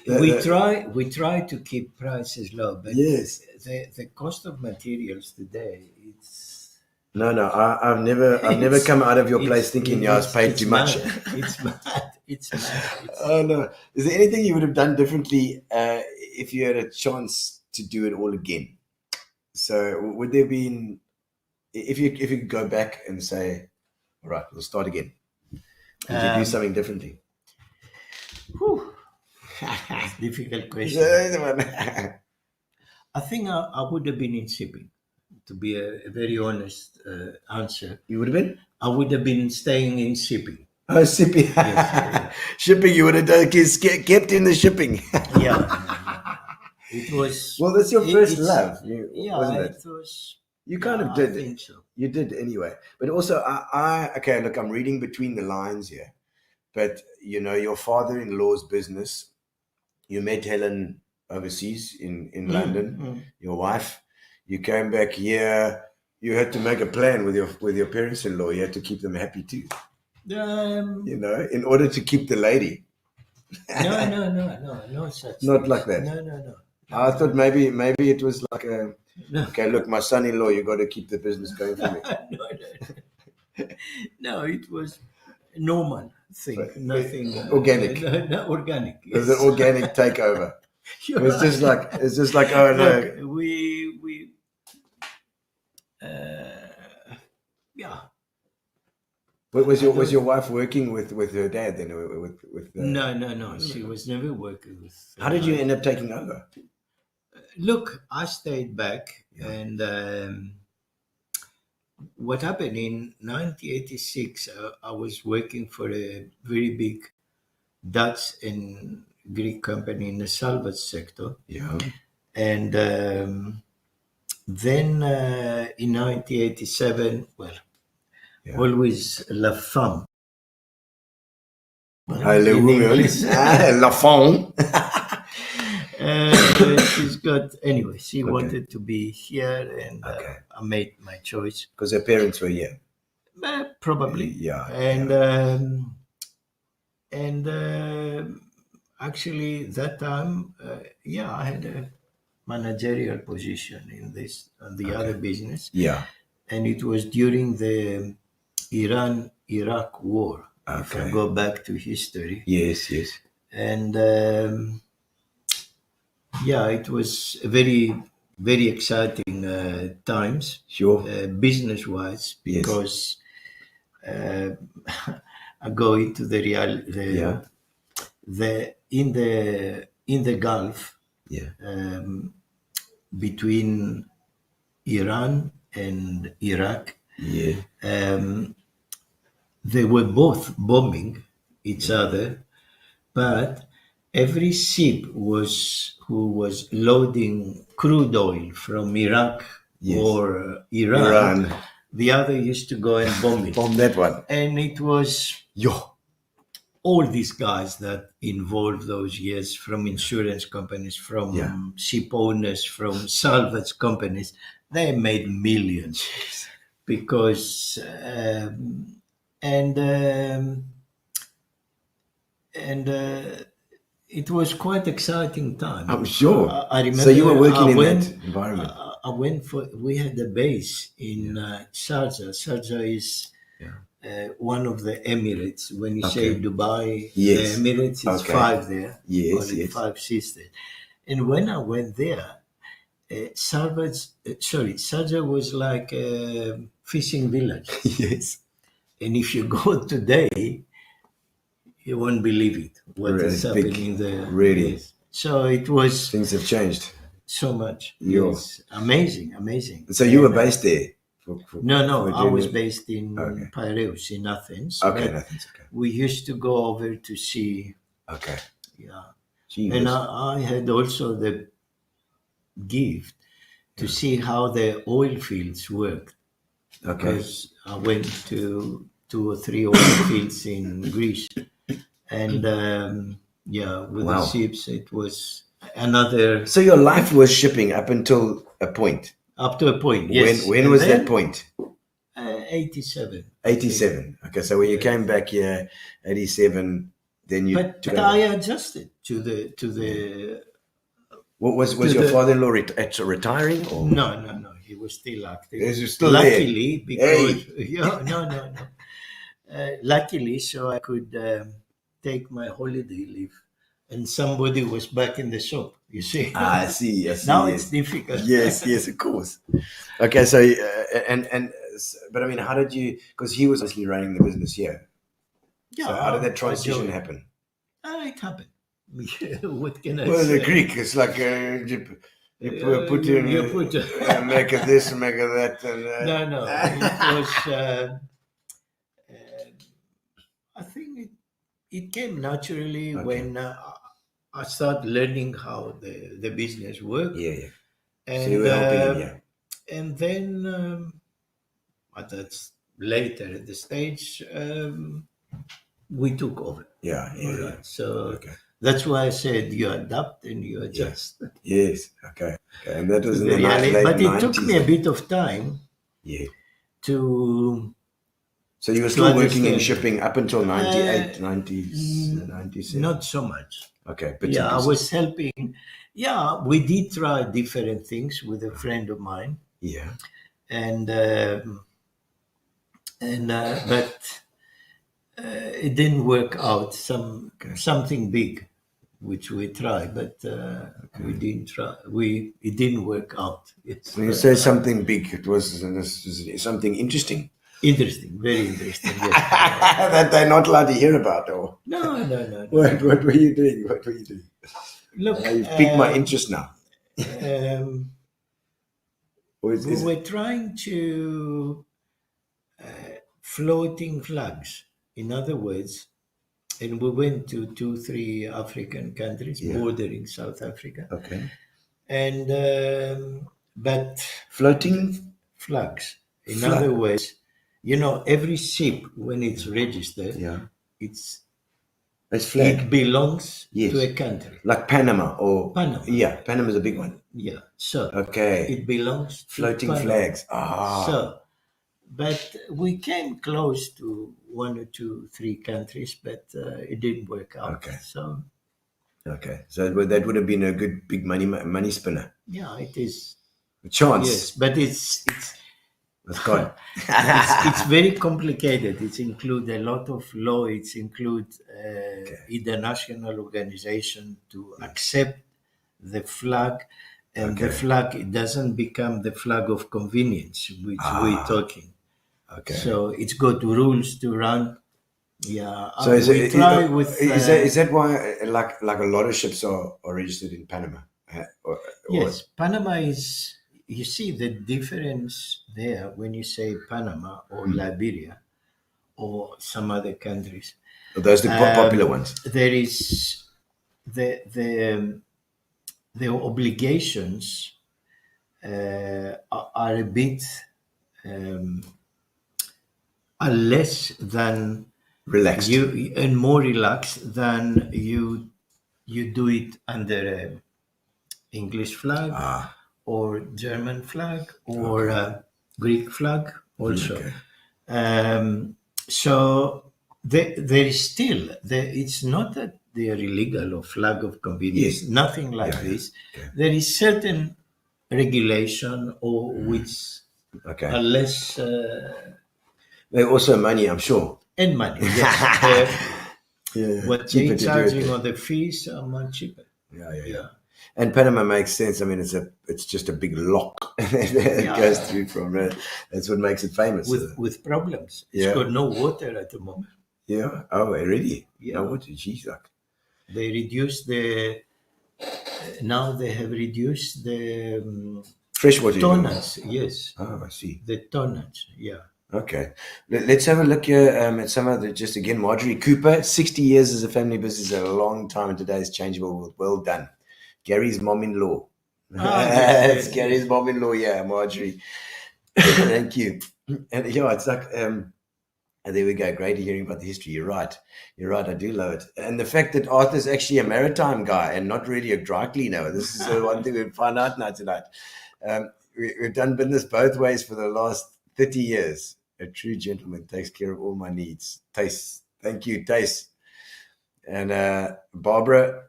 we try to keep prices low, but the cost of materials today, it's no. I've never come out of your place thinking I was paid too much. It's mad. Oh no! Is there anything you would have done differently if you had a chance to do it all again? So would there been, if you could go back and say, all right, we'll start again? Would you do something differently? Difficult question. I think I would have been in shipping. To be a very honest answer, You would have been? I would have been staying in shipping. Oh, shipping. Shipping, you would have done, kept in the shipping. It was. Well, that's your first love, wasn't it? It was. You kind of did. I think so. You did anyway. But also, okay, look, I'm reading between the lines here. But, your father-in-law's business, you met Helen overseas in London, your wife. You came back here. You had to make a plan with your parents-in-law. You had to keep them happy too. In order to keep the lady. No such. Not like that. No. I thought maybe it was like okay, look, my son-in-law, you got to keep the business going for me. No, it was normal thing. Nothing organic. No, organic. It was an organic takeover. It was just like oh no. Look, we Was your wife working with her dad then? No. She was never working with. How did you end up taking over? Look, I stayed back, and what happened in 1986, I was working for a very big Dutch and Greek company in the salvage sector. Yeah. And then in 1987, always La Femme. La Femme. She wanted to be here, and I made my choice. Because her parents were here. Probably. Yeah. And actually, that time, I had a managerial position in the other business. Yeah. And it was during the Iran-Iraq war. If I go back to history. Yes. And it was very, very exciting times. Sure. Business-wise, because go into the real Yeah. in the Gulf Yeah. between Iran and Iraq. Yeah. They were both bombing each other, but every ship who was loading crude oil from Iraq Yes. or Iran, Iran. the other used to go and bomb it. Bomb that one. And it was Yo. all these guys that involved those years, from insurance companies, from ship owners, from salvage companies, they made millions because it was quite exciting time. I'm sure. I remember. So you were working I in went- that environment. we had a base in Sharjah. Sharjah is one of the Emirates. When you say Dubai, Yes. the Emirates, it's Okay. 5 there. Yes, Only yes. 5 sisters. And when I went there, Sharjah was like a fishing village. Yes. And if you go today, you won't believe it, what Really is big. happening there. Really? Yes. So it was Things have changed. so much. Yo. Yes. Amazing. So you were And, based there? No, for I was doing- based in Okay. Piraeus, in Athens. Okay, But nothing's okay. we used to go over to see, Okay. yeah. Gee, And that's- I had also the gift to see how the oil fields worked. okay. Because I went to 2 or 3 oil fields in Greece. And with Wow. the ships, it was another, So your life was shipping up until a point. up to a point. Yes. When And was then, that point? 87. 87. Okay, so when you came back here, 87, then you But took I over. adjusted to the. What was to your the- father-in-law retiring? Or? No. He was still active. He was still there. Luckily, because no. Luckily, so I could take my holiday leave, and somebody was back in the shop. You see. Ah, I see. Now yes. it's difficult. Yes, of course. Okay, so but I mean, how did you? Because he was obviously running the business here. Yeah. So how did that I transition joined. happen? It happened. What can I Well, say? the Greek, it's like you put you- in, you put- make a this, make a that, and No. It was. I think it came naturally Okay. when I started learning how the business worked. yeah. And, So you were helping him, And then, but that's later at the stage, we took over. yeah. Alright, so Okay. that's why I said you adapt and you adjust. Yes. Okay. And that was in The the late reality- but it took 90s. me a bit of time Yeah. to. So you were still working in understand. shipping up until 98, Uh, 90s, 97. Not so much. Okay. But Yeah, I was helping. Yeah, we did try different things with a friend of mine, Yeah. and but it didn't work out. Something big, which we tried, but we didn't try. It didn't work out. It's When you say something big, it was something interesting interesting, very interesting. Yes. that they're not allowed to hear about. Or No. what were you doing? What were you doing? Look, You've piqued my interest now. Or is we were trying to floating flags. In other words, and we went to 2-3 African countries bordering South Africa, okay. and but Floating? flags. In Flag. other words, every ship when it's registered, Yeah. it's It's flag. it belongs Yes. to a country. Like Panama or Panama. Yeah, Panama's a big one. Yeah, so Okay. it belongs to Floating Panama. flags. Ah. So, but we came close to 1 or 2, 3 countries, but it didn't work out. Okay. So, Okay. So that would have been a good big money spinner. yeah, it is. A chance. Yes, but it's That's gone. it's very complicated. It includes a lot of law. It includes international organization to accept the flag, and the flag, it doesn't become the flag of convenience, which we're talking. Okay. So it's got rules to run. Yeah, So is we it, try with is that why like a lot of ships are registered in Panama? Or, yes, Panama is. You see the difference there when you say Panama or Liberia or some other countries. or those the popular ones. There is the obligations are a bit are less than Relaxed. you and more relaxed than you do it under a English flag or German flag or Greek flag also. Okay. So there is still it's not that they are illegal or flag of convenience, Yes. nothing like Yeah, yeah. this. Okay. There is certain regulation or which Okay. are less They're also money, I'm sure. and money. Yes. Yeah. What Cheaper they're to do it charging there. on the fees are much cheaper. Yeah. And Panama makes sense. I mean, it's just a big lock that goes through from it. That's what makes it famous. With problems. It's Yeah. got no water at the moment. Yeah. Oh, really? Yeah. No, what? Geez, like. They reduced now they have reduced the Freshwater. tonnage. Yes, Oh, I see. the tonnage. Yeah. Okay. Let's have a look here at some of the, just again, Marjorie Cooper, 60 years as a family business, a long time in today's changeable world. Well done. Gary's mom-in-law. It's Gary's mom-in-law, yeah, Marjorie. Thank you. And yeah, it's like, and there we go. Great hearing about the history. You're right. I do love it. And the fact that Arthur's actually a maritime guy and not really a dry cleaner. This is one thing we'll find out now tonight. We've done business both ways for the last 30 years. A true gentleman takes care of all my needs. Tace. Thank you, Tace. And Barbara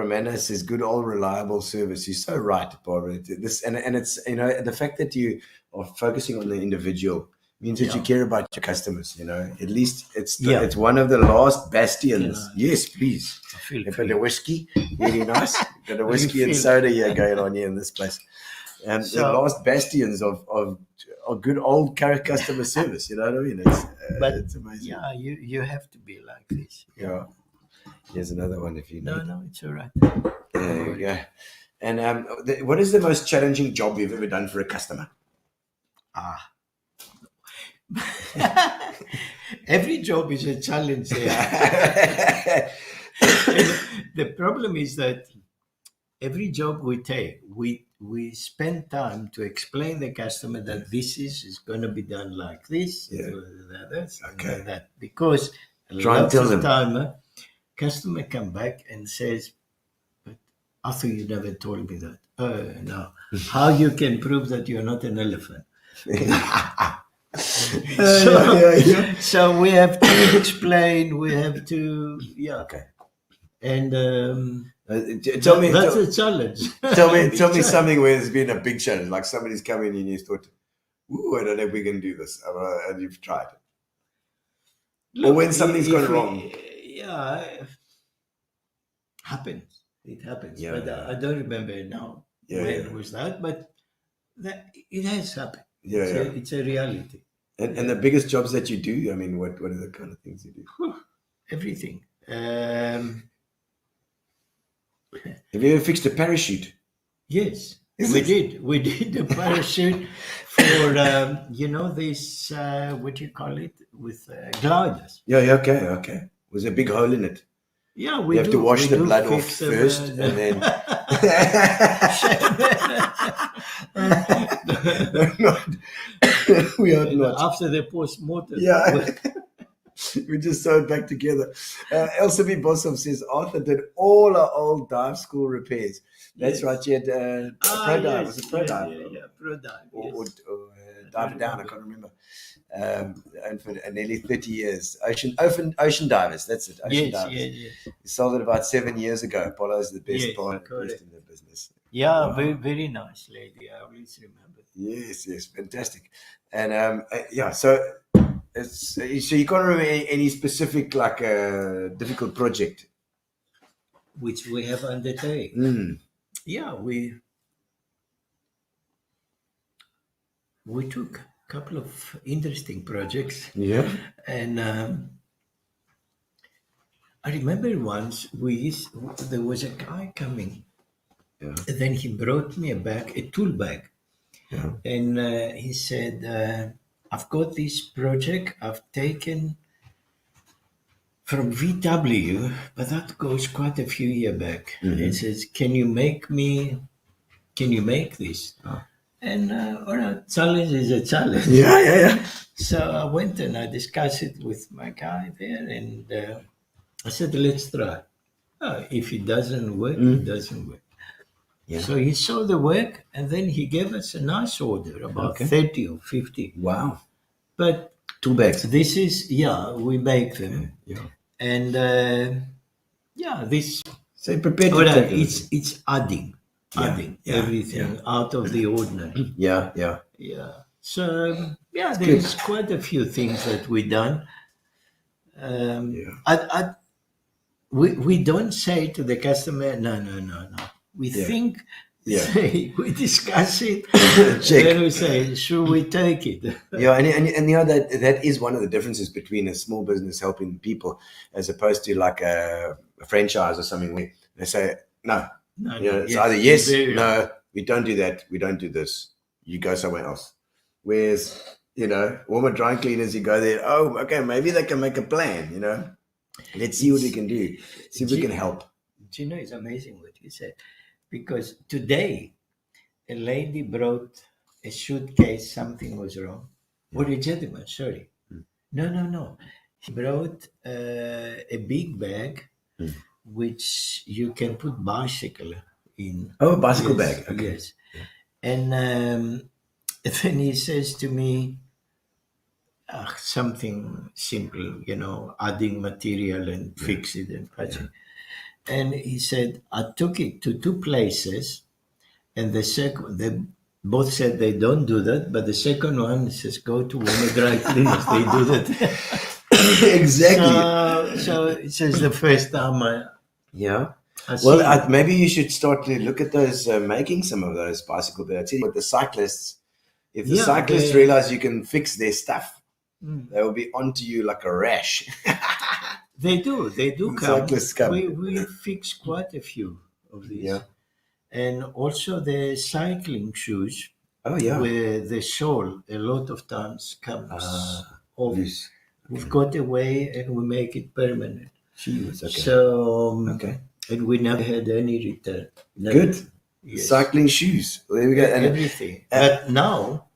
Manna says, good old reliable service. You're so right, Barbara. This and it's, you know, the fact that you are focusing on the individual means that you care about your customers, you know. At least it's one of the last bastions. Yes, please. A bit of whiskey. Very nice. Got a whiskey and soda here going on here in this place. And the last bastions of good old customer service, you know what I mean? It's amazing. Yeah, you have to be like this. Yeah. Here's another one if you need. No, it's all right. There you go. And what is the most challenging job you've ever done for a customer? Every job is a challenge there. The problem is that every job we take, we spend time to explain the customer that this is going to be done like this, like that, because Try and tell them. Time, customer come back and says, "But Arthur, you never told me that." Oh no! How you can prove that you're not an elephant? So we have to explain. We have to, Okay. And tell me, that's a challenge. Tell me something where there's been a big challenge, like somebody's come in and you thought, "Ooh, I don't know if we can do this," and you've tried. Or when something's gone wrong. Yeah, happens. It happens. Yeah, but yeah. I don't remember now when was that, but it has happened. It's a reality. And the biggest jobs that you do, I mean, what are the kind of things you do? Everything. Have you ever fixed a parachute? Yes, we did. We did the parachute for this what do you call it, with gliders. Yeah, okay. Was there a big hole in it? Yeah, you have to wash the blood off first, and then. We are not. After the post-mortem. Yeah. We just sew it back together. Elsa B. Bossom says Arthur did all our old dive school repairs. That's right. She had a pro dive. Was it pro dive? Yeah, pro dive. Or dive down. I can't remember. And for nearly 30 years. Ocean divers. That's it. Ocean divers. Yes. We sold it about 7 years ago. Apollo's the best part in the business. Yeah, wow. Very nice lady. I always remember. Yes, fantastic. And so you can't remember any specific difficult project which we have undertaken. Yeah, we took a couple of interesting projects. Yeah, and I remember once there was a guy coming, Yeah. and then he brought me a tool bag, Yeah. and he said, "I've got this project I've taken from VW, but that goes quite a few years back." He says, "Can you make this?" Ah. And all right, challenge is a challenge. Yeah. So I went and I discussed it with my guy there, and I said, "Let's try. If it doesn't work, it doesn't work." Yeah. So he saw the work, and then he gave us a nice order, about 30 or 50. Wow. But Two bags. this is, we make them. Yeah. And this, So you prepared to all right, take it. it's adding Yeah, everything out of the ordinary. Yeah. Yeah. So, there's quite a few things that we done. We don't say to the customer, no. We think, we discuss it, Check. then we say, should we take it? Yeah, and you know that is one of the differences between a small business helping people as opposed to like a franchise or something where they say no. You know, it's either yes, no, we don't do that, we don't do this. You go somewhere else. Whereas, Walmer Dry Cleaners, you go there. Oh, okay, maybe they can make a plan. Let's see what we can do. See if we can help. Gino, it's amazing what you said, because today a lady brought a suitcase. Something was wrong. Or a gentleman, sorry. No. He brought a big bag, which you can put bicycle in. Oh, a bicycle bag. Okay. Yes. And then he says to me, something simple, adding material and fix it and patch it. And he said, I took it to two places, and they both said they don't do that, but the second one says, go to Walmer Dry Cleaners, they do that. Exactly. So it says the first time maybe you should start to look at those, making some of those bicycle bags. With the cyclists, if the cyclists realize you can fix their stuff, they will be onto you like a rash. They do come. Cyclists come. We fix quite a few of these. Yeah. And also the cycling shoes. Oh, yeah. Where the sole a lot of times comes off. Yes. We've got a way and we make it permanent. Jeez, okay. So, okay. And we never had any return. Never. Good. Yes. Cycling shoes. There we go. And everything. But now,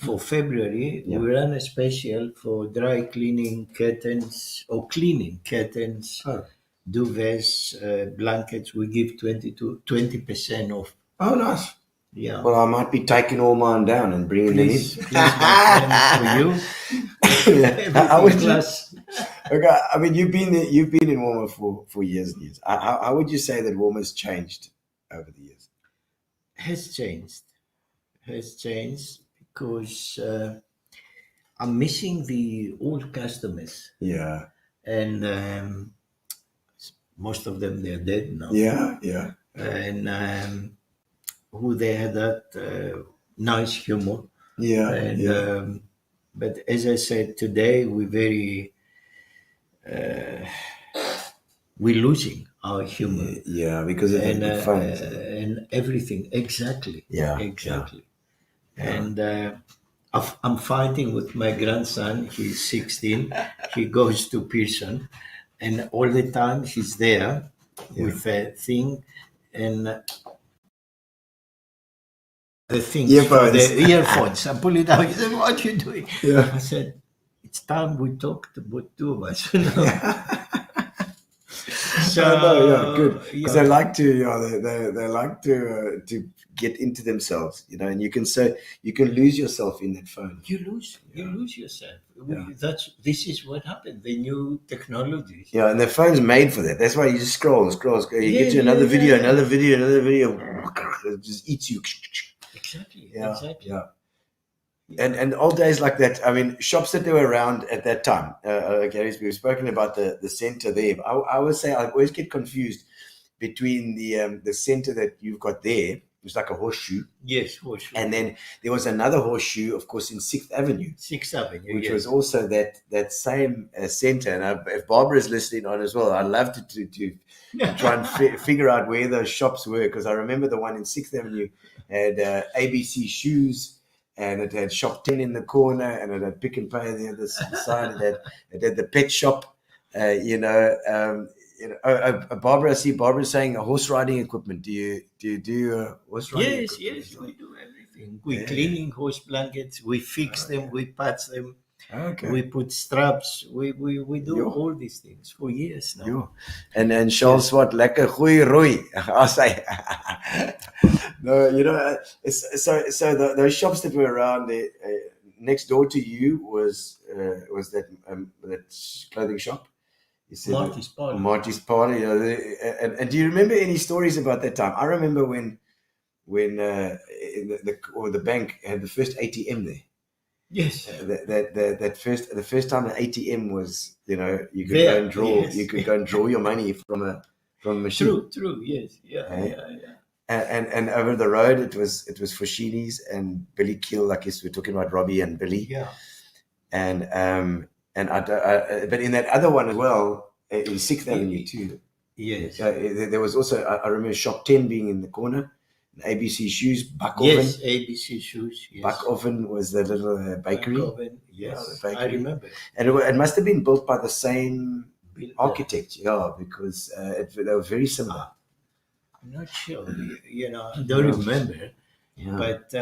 for February, we run a special for dry cleaning curtains or cleaning curtains, duvets, blankets. We give 20% off. Oh, nice. Yeah. Well, I might be taking all mine down and bringing them in. Please, my friend, for you. How would you? Okay, I mean, you've been in Walmer for years and years. How would you say that Walmer's changed over the years? Has changed because I'm missing the old customers. Yeah. And most of them, they're dead now. Yeah. And who they had that nice humor. Yeah. And but as I said today, we're losing our humor. Yeah, because of the phones and everything. Exactly. Yeah. Exactly. Yeah. And I'm fighting with my grandson. He's 16. He goes to Pearson, and all the time he's there with a thing and the thing for the earphones. I pull it out. He said, "What are you doing?" Yeah. I said, "It's time we talked about two of us." So good. Because they like to, they like to get into themselves, and you can lose yourself in that phone. You lose yourself. This is what happened. The new technologies. Yeah, and the phone's made for that. That's why you just scroll. You get to another video. It just eats you. Exactly. Yeah. And old days like that, I mean, shops that they were around at that time, Gary, we've spoken about the center there. I would say I always get confused between the center that you've got there was like a horseshoe. Yes, for sure. And then there was another horseshoe, of course, in 6th Avenue, 6th Avenue, which yes. was also that same center. And if Barbara is listening on as well, I'd love to try and figure out where those shops were, because I remember the one in 6th Avenue had ABC Shoes, and it had Shop 10 in the corner, and it had Pick and Pay on the other side. It had the pet shop, Barbara, I see Barbara saying horse riding equipment. Do you do horse riding Yes, equipment? yes, we do everything. We cleaning horse blankets, we fix them, we patch them, Okay. we put straps, we do Yeah. all these things for years now. Ja. En Charles wat lekker goeie rooi. As hy No, those shops that were around there, next door to you was that clothing shop. You said Marty's Party. Marty's Party. And do you remember any stories about that time? I remember when the bank had the first ATM there. Yes. The first time an ATM was, you could There, go and draw. yes. You could go and draw your money from a machine. True, yes. Yeah. And over the road it was Foschini's and Billy Keel. I guess we're talking about Robbie and Billy. Yeah. But in that other one as well, in 6th Avenue too. Yes. There was also, I remember Shop 10 being in the corner. ABC Shoes, Buck Yes, Oven. ABC Shoes. Yes. Buck Oven was the little bakery. Buck Oven, yes, the bakery. I remember. And it must have been built by the same Built- architect, because they were very similar. I'm not sure. I don't remember. Yeah. But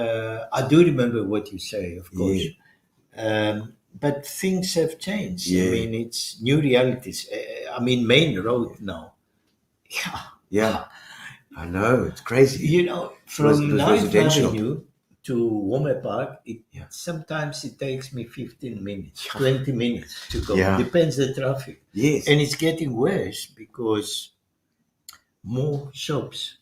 I do remember what you say, of course. Yeah. But things have changed. Yeah. I mean, it's new realities. Main road now. Yeah. I know, it's crazy. From was 9th residential. Avenue to Walmer Park, sometimes it takes me 15 minutes, 20 minutes to go. Yeah. Depends the traffic. Yes. And it's getting worse because more shops,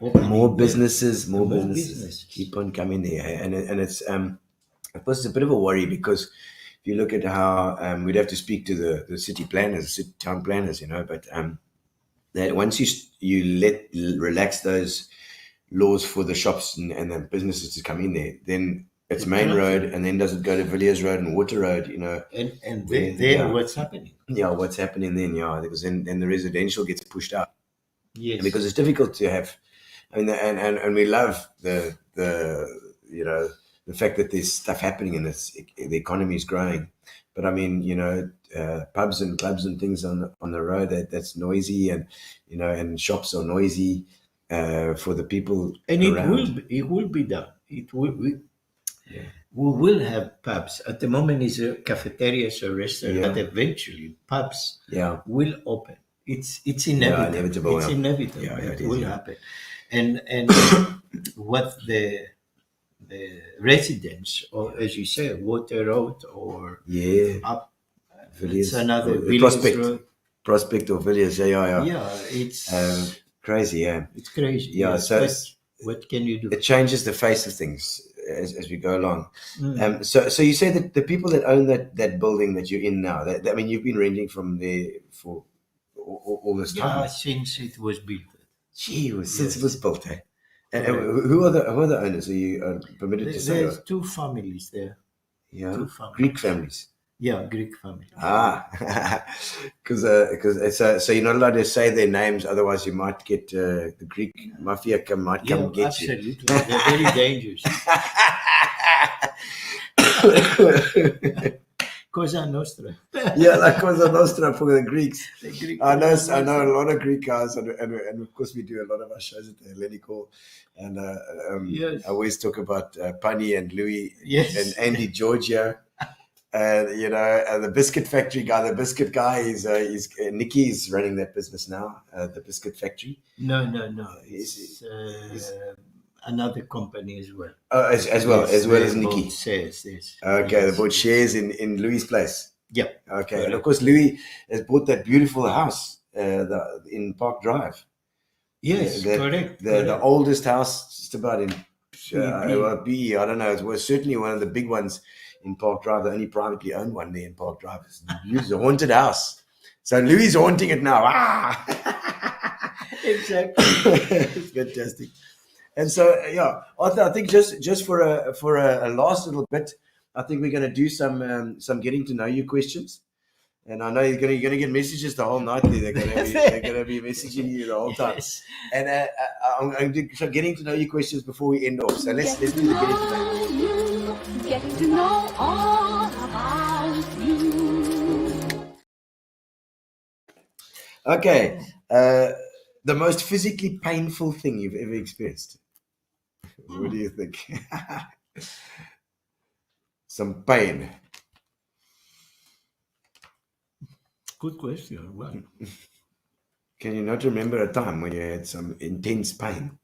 opening. More businesses business. keep on coming there, and it's of course it's a bit of a worry, because if you look at how we'd have to speak to the city planners, city town planners, but that once you relax those laws for the shops and the businesses to come in there, then it's main road, and then does it go to Villiers Road and Water Road, And Then, there, what's happening? Yeah, what's happening then? Yeah, because then the residential gets pushed out. Yes. Because it's difficult to have, and we love the fact that there's stuff happening and the economy is growing, but pubs and clubs and things on the road that's noisy, and shops are noisy for the people And around. it will be done. It will be. Yeah. We will have pubs. At the moment, it's a cafeterias or restaurant, Yeah. but eventually pubs Yeah, will open. It's inevitable. inevitable, It's yeah. inevitable. Yeah, it it is, will yeah. happen. And what the residents, or as you say, Water Road or yeah. up, Villiers, it's another or Villiers Road. Prospect or Villiers. Yeah. Yeah, it's Crazy. Yeah. it's crazy. Yeah, yes, so but it's- what can you do? It changes the face of things as we go along. Mm. So you say that the people that own that building that you're in now, you've been renting from there for all this time. Yeah, since it was built. Gee, since it Yes. was built, eh? And Correct. who are the owners? Are you permitted to say? There's two families there. Yeah, two families. Greek families. Yeah, Greek family. Because so you're not allowed to say their names, otherwise you might get the Greek mafia might come get absolutely. They're very dangerous. Cosa Nostra. Yeah, like Cosa Nostra for the Greeks. The Greek I know a lot of Greek guys, and of course we do a lot of our shows at the Hellenic Hall, and Yes. I always talk about Pani and Louis Yes. and Andy Georgia, and and the biscuit factory guy. The biscuit guy is Nicky's running that business now, the biscuit factory. No. He's- It's another company as well. As well as They Nicky. both says this. Okay, Yes. they bought shares in Louis' place. Yeah. Okay, and of course Louis has bought that beautiful house in Park Drive. Yes, correct. The oldest house, just about in B. B. I don't know. It was certainly one of the big ones in Park Drive. The only privately owned one there in Park Drive. It's a haunted house. So Louis is haunting it now. Exactly. It's fantastic. And so, yeah, Arthur, I think just for a last little bit, I think we're going to do some getting to know you questions. And I know you're going to get messages the whole night. They're going to be messaging you the whole time. Yes. And I'm so getting to know you questions before we end off. So let's do the getting to know you. Getting to know all about you. Okay. The most physically painful thing you've ever experienced. What do you think? Some pain. Good question. Well, Can you not remember a time when you had some intense pain?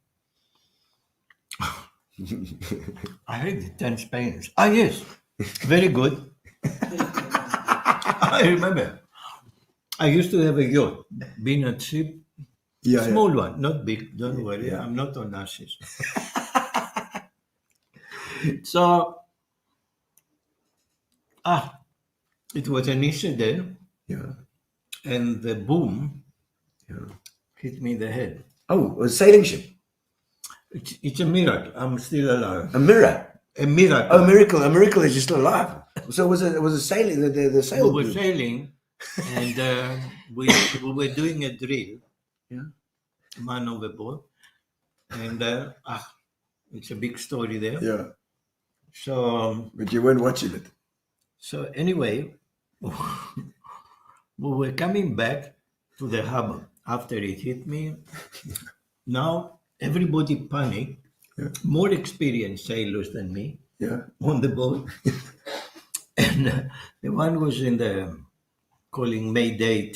I had intense pains. Ah, yes. Very good. I remember. I used to have a yacht, being a ship, small one, not big. Don't worry, Yeah. I'm not a narcissist. So, it was an incident, Yeah. and the boom hit me in the head. Oh, a sailing ship. It's a miracle. I'm still alive. A mirror. A miracle. Oh, miracle. A miracle is you're still alive. So it was a sailing, the sail. We were blew. sailing, and we were doing a drill, man overboard, and it's a big story there. Yeah. So But you weren't watching it. so anyway, we were coming back to the harbor after it hit me. Now everybody panicked. More experienced sailors than me Yeah. on the boat, and the one was in the calling Mayday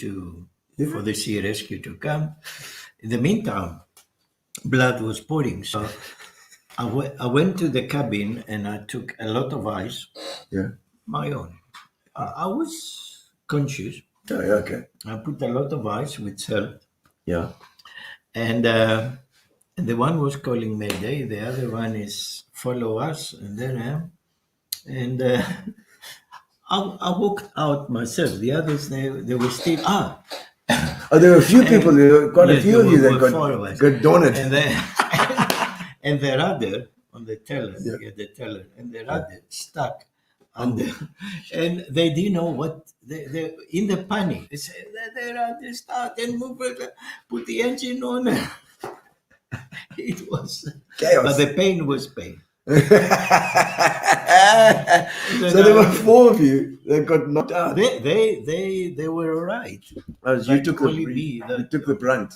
for the sea rescue to come. In the meantime, blood was pouring. So I went to the cabin and I took a lot of ice, Yeah. my own. I was conscious. Oh, yeah, okay. I put a lot of ice with salt, Yeah. and the one was calling Mayday. The other one is follow us, and then and I walked out myself. The others they were still Oh, there were a few people. There were quite a Yes, few of you there that were four of us. got daunted. and then and the rudder on the teller, the teller, and the rudder stuck under, and they didn't know what they in the panic. They said the rudder start and move it, put the engine on. It was Chaos. but the pain was pain. So there were four of you that got knocked out. They were all right. You took only me, you took the brunt.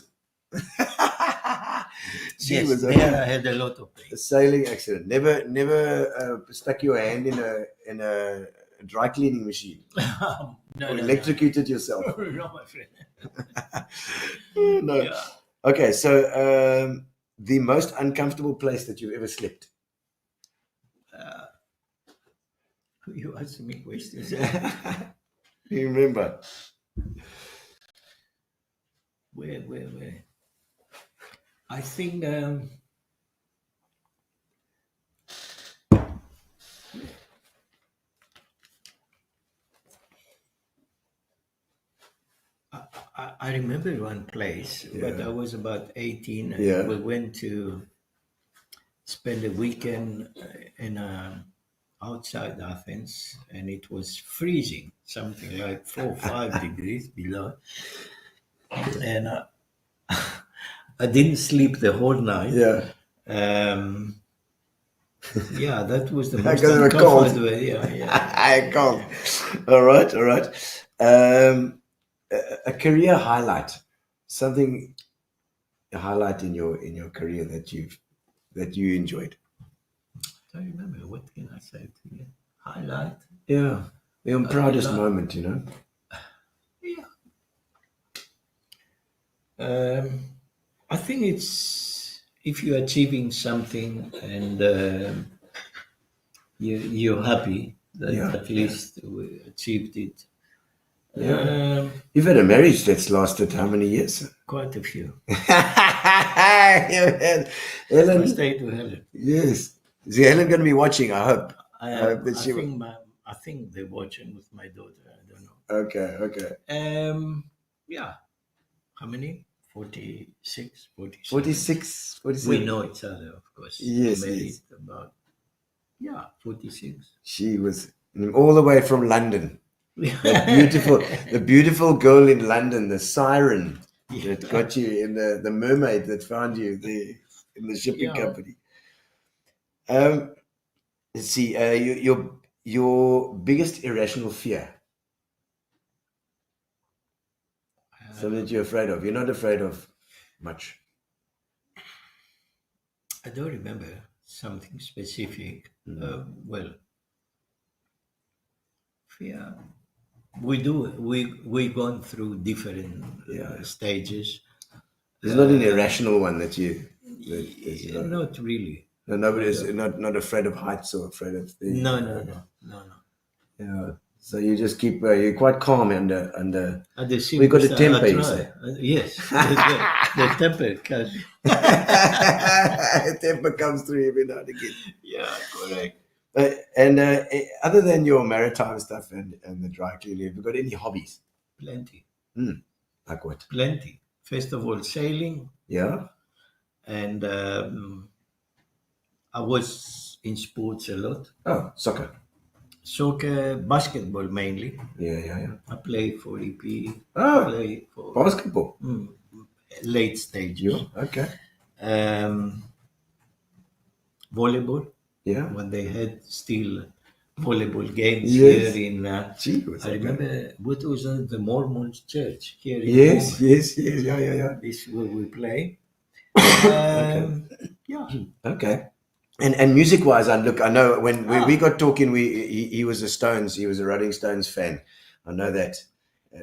Yes, was there I had a lot of pain. a sailing accident. Never stuck your hand in a dry cleaning machine No, or electrocuted yourself. no, my friend. No. Yeah. Okay, so the most uncomfortable place that you've ever slept. You ask me questions. You remember? Where? I think I remember one place, but I was about 18, and Yeah. we went to spend a weekend in outside Athens, and it was freezing, something like 4 or 5 degrees below, and I didn't sleep the whole night. Yeah. Yeah, that was the I most got a cold. uncomfortable. Yeah. I can't. All right. A career highlight, something, a highlight in your career that you enjoyed. I don't remember. What can I say to you? Highlight? Yeah, your proudest moment, you know. Yeah. I think it's if you're achieving something and you're happy that at least we achieved it. Yeah. You've had a marriage that's lasted how many years? Quite a few. Helen. I stayed with Helen. Yes. Is Helen going to be watching? I hope. I hope that she I think they're watching with my daughter. I don't know. Okay. Yeah. How many? 46, 47. 46, 47. We know each other, of course. Yes, We married yes. about 46. She was all the way from London. The beautiful girl in London, the siren that got you in the mermaid that found you there in the shipping company. Let's see, your biggest irrational fear. Something that you're afraid of. You're not afraid of much. I don't remember something specific. Well, fear. We've gone through different stages. There's not an irrational one that you. Not really. No, nobody's not afraid of heights or afraid of things. No. Yeah. So you just keep. You're quite calm under. We got a temper. You say. Yes, the temper comes. Temper comes through every now and again. Yeah, correct. And other than your maritime stuff and the dry cleaning, have you got any hobbies? Plenty. Like what? Plenty. First of all, sailing. Yeah. And I was in sports a lot. Oh, soccer. Soccer, basketball mainly. Yeah. I played for EP. Oh, Played for basketball. late stages. Yeah. Okay. Volleyball. Yeah. When they had still volleyball games Yes. here in. I remember what was the Mormon church here in. Yes. Yeah. This is where we play. Yeah. Okay. And music wise, I know when we got talking, he was he was a Rolling Stones fan. I know that.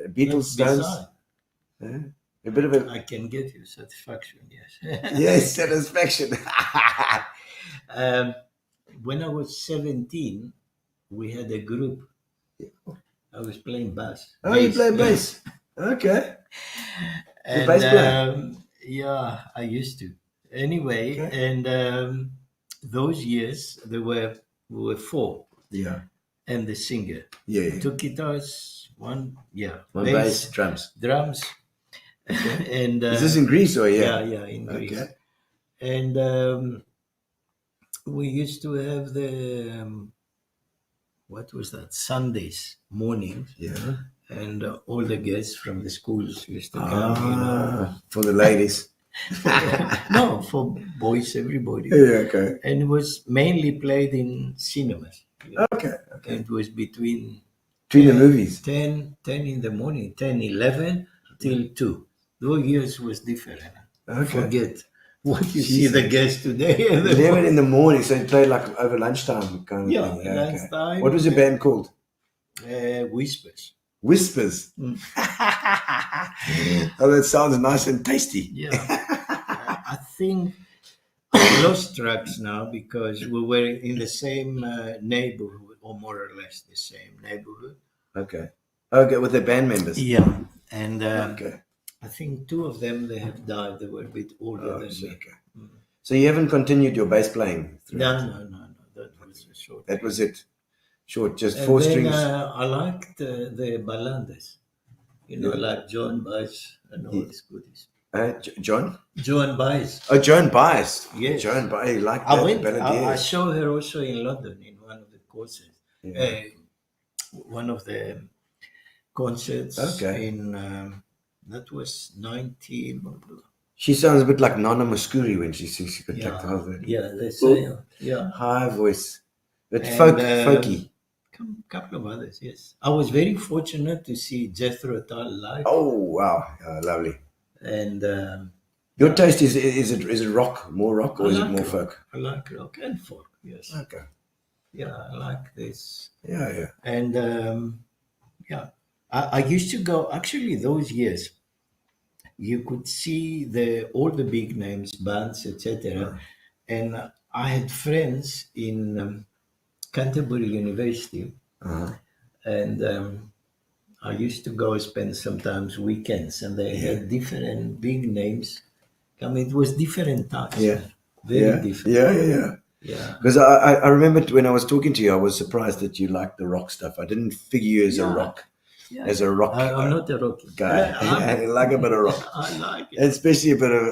Beatles, Stones. A bit of a. I can get you satisfaction, yes. Yes, satisfaction. When I was 17, we had a group. I was playing bass. Oh, you play bass? Okay. And, bass player? Yeah, I used to. Anyway, and those years we were four. Yeah. And the singer. Yeah. Two guitars, one bass, drums. And is this in Greece or yeah, in Greece. Okay. And we used to have the what was that? Sundays mornings. Yeah. And all the guests from the schools used to come. For the ladies. No, for boys, everybody. Yeah, okay. And it was mainly played in cinemas. Okay. And it was between the movies. 10 in the morning, 10, 11 till 2. Those years was different. Okay. Forget what you see the guests today. 11 in the morning, so you played like over lunchtime kind of thing. Yeah, lunchtime. Okay. What was your band called? Whispers. Whispers. Oh, that sounds nice and tasty. Yeah. I think I lost tracks now because we were in the same neighborhood, or more or less the same neighborhood. Okay. Okay, with the band members. Yeah. And okay. I think two of them, they have died. They were a bit older than me. Okay. So you haven't continued your bass playing? No. That was short. That was it. Short, just and four then, strings. I liked the balandes. Like John Baez and all these goodies. John Baez. Oh, Joan Baez. Yes. Joan Baez. You like that? I saw her also in London in one of the courses. Yeah. One of the concerts. Okay. In that was 90. She sounds a bit like Nana Muscuri when she sings. She could take the whole thing. Yeah, they say. Yeah. High voice. But folky. Couple of others, yes. I was very fortunate to see Jethro Tull live. Oh wow, lovely! And your taste is it rock, more rock, or is it more folk? I like rock and folk. Yes. Okay. Yeah, I like this. Yeah. And I used to go. Actually, those years, you could see all the big names, bands, etc. And I had friends in Canterbury University, and I used to go spend sometimes weekends, and they had different big names. It was different times. Yeah, very different. Yeah. Because I remember when I was talking to you, I was surprised that you liked the rock stuff. I didn't figure you as a rock. Yeah, as a rock I'm not a rock guy. I like a bit of rock. I like it. Especially a bit of,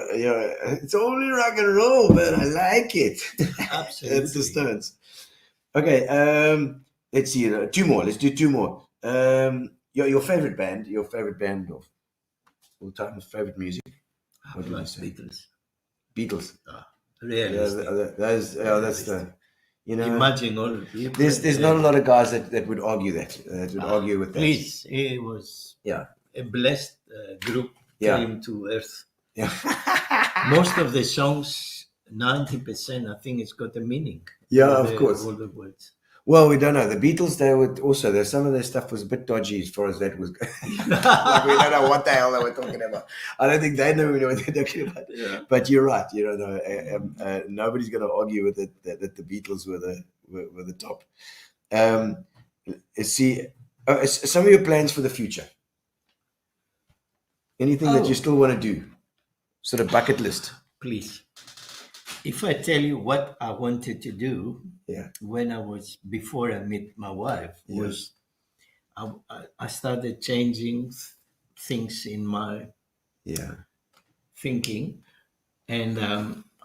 it's only rock and roll, but I like it. Absolutely. It's the Stones. Okay, let's see. Two more. Let's do two more. Your favorite band of all time, favorite music. What do you say? Beatles. Beatles. Really. That's the. Imagine all the people. There's not a lot of guys that would argue that would argue with that. Please, it was a blessed group came to earth. Yeah. Most of the songs, 90%, I think it's got a meaning. Yeah, of course. All the words. Well, we don't know. The Beatles, they would also, some of their stuff was a bit dodgy as far as that was going. Like, we don't know what the hell they were talking about. I don't think they know what they're talking about. Yeah. But you're right. Nobody's going to argue with it that the Beatles were the top. Let's see. Some of your plans for the future. Anything that you still want to do? Sort of bucket list. Please. If I tell you what I wanted to do before I met my wife, was I started changing things in my thinking. And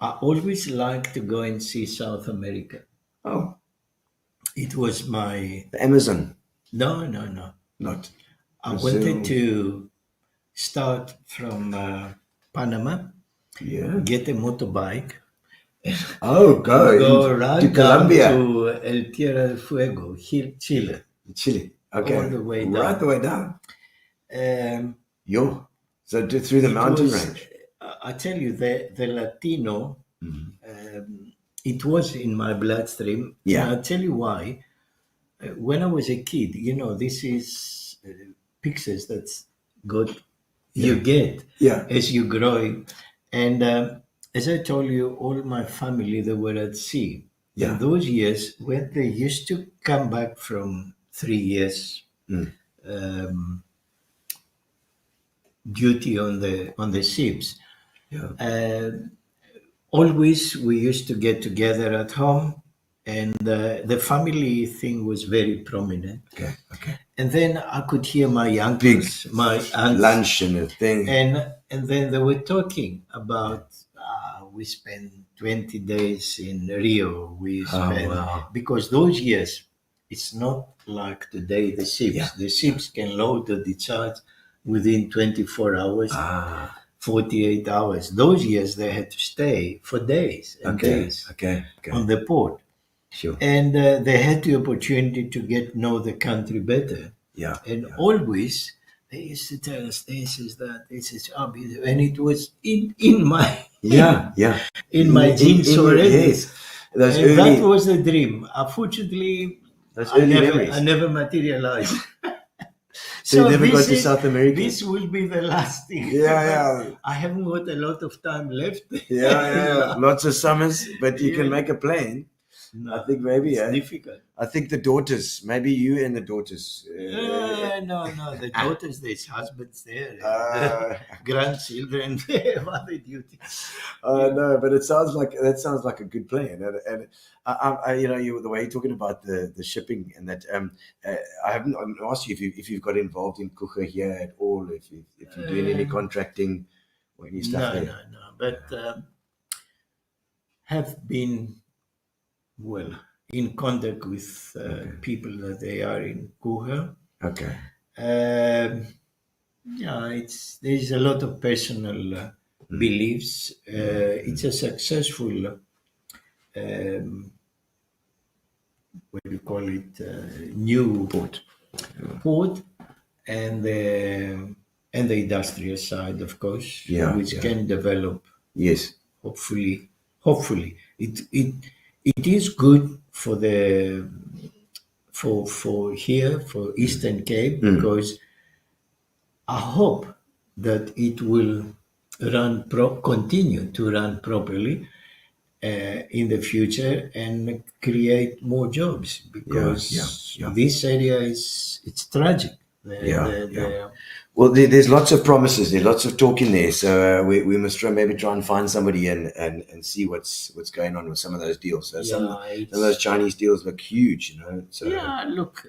I always liked to go and see South America. Oh. It was my... The Amazon? No. Not? I wanted to start from Panama, get a motorbike, go right to Colombia, to El Tierra del Fuego, Chile. Okay, all the way down. Right the way down. So through the mountain range. I tell you, the Latino, it was in my bloodstream. Yeah. And I'll tell you why. When I was a kid, this is pictures that's you get as you grow. And as I told you, all my family, they were at sea. In those years, when they used to come back from 3 years duty on the ships, always we used to get together at home, and the family thing was very prominent. Okay. And then I could hear my uncles, my aunts, lunch and a thing, and then they were talking about we spent 20 days in Rio. We spent because those years it's not like today. The ships can load or discharge within 24 hours, 48 hours. Those years they had to stay for days and days on the port. Sure. And they had the opportunity to know the country better. Always they used to tell us this is beautiful, and it was in my in my genes already. Yes. That was the dream. Unfortunately, I never materialized. So you never got to South America? This will be the last thing. I haven't got a lot of time left. Lots of summers, but you can make a plan. No, I think maybe it's difficult. I think the daughters, maybe you and the daughters. No, the daughters, there's husbands there, grandchildren, they have other duties. No, but that sounds like a good plan. And I the way you're talking about the shipping and that, I haven't asked you if you've got involved in Kucha here at all, if you're doing any contracting or any stuff. No, but have been in contact with people that they are in Kucha. Okay. There's a lot of personal beliefs. It's a successful, what do you call it, new port, and the industrial side, of course, which can develop. Yes. Hopefully, it is good for for Eastern Cape, because I hope that it will continue to run properly in the future and create more jobs, because this area it's tragic. Well, there's lots of promises. There's lots of talk in there. So we must maybe try and find somebody and see what's going on with some of those deals. So some of those Chinese deals look huge, So look,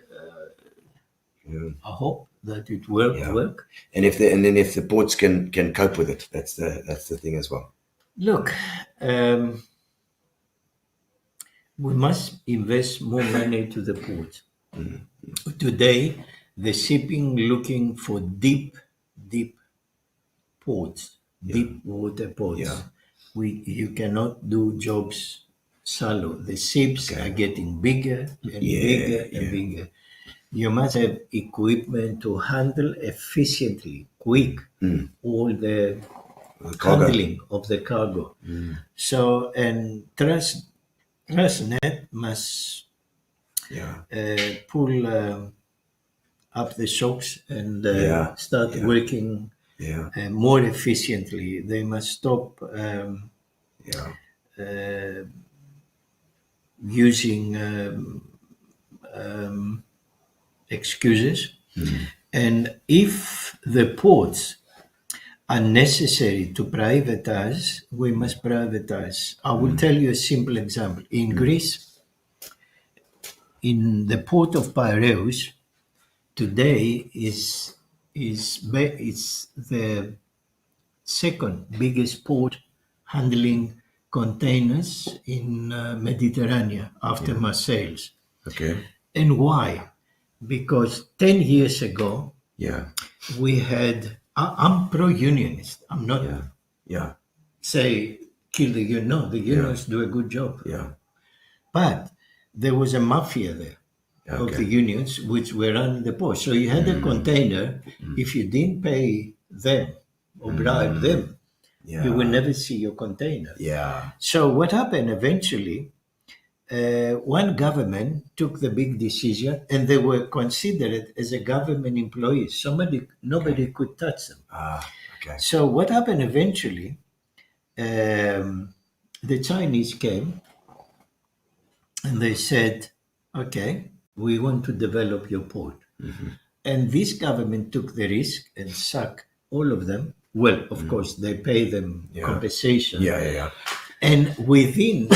I hope that it will work. And if the ports can cope with it, that's the thing as well. Look, we must invest more money to the ports. Today, the shipping looking for deep ports, deep water ports. Yeah. You cannot do jobs shallow. The ships are getting bigger and bigger and bigger. You must have equipment to handle efficiently, quick, all the handling of the cargo. So, and Trustnet must pull up the shocks and start working more efficiently. They must stop using excuses. And if the ports are necessary to privatize, we must privatize. I will tell you a simple example. In Greece, in the port of Piraeus, today it's the second biggest port handling containers in Mediterranean after Marseilles. Okay. And why? Because 10 years ago, we had, I'm pro-unionist. I'm not say kill the union. No, the unions do a good job. But there was a mafia there of the unions which were running the port. So you had a container. If you didn't pay them or bribe them, you will never see your container. So what happened eventually, one government took the big decision and they were considered as a government employee. Nobody could touch them. So what happened eventually, the Chinese came and they said, okay, we want to develop your port. And this government took the risk and sacked all of them. Well, of course, they pay them compensation. And within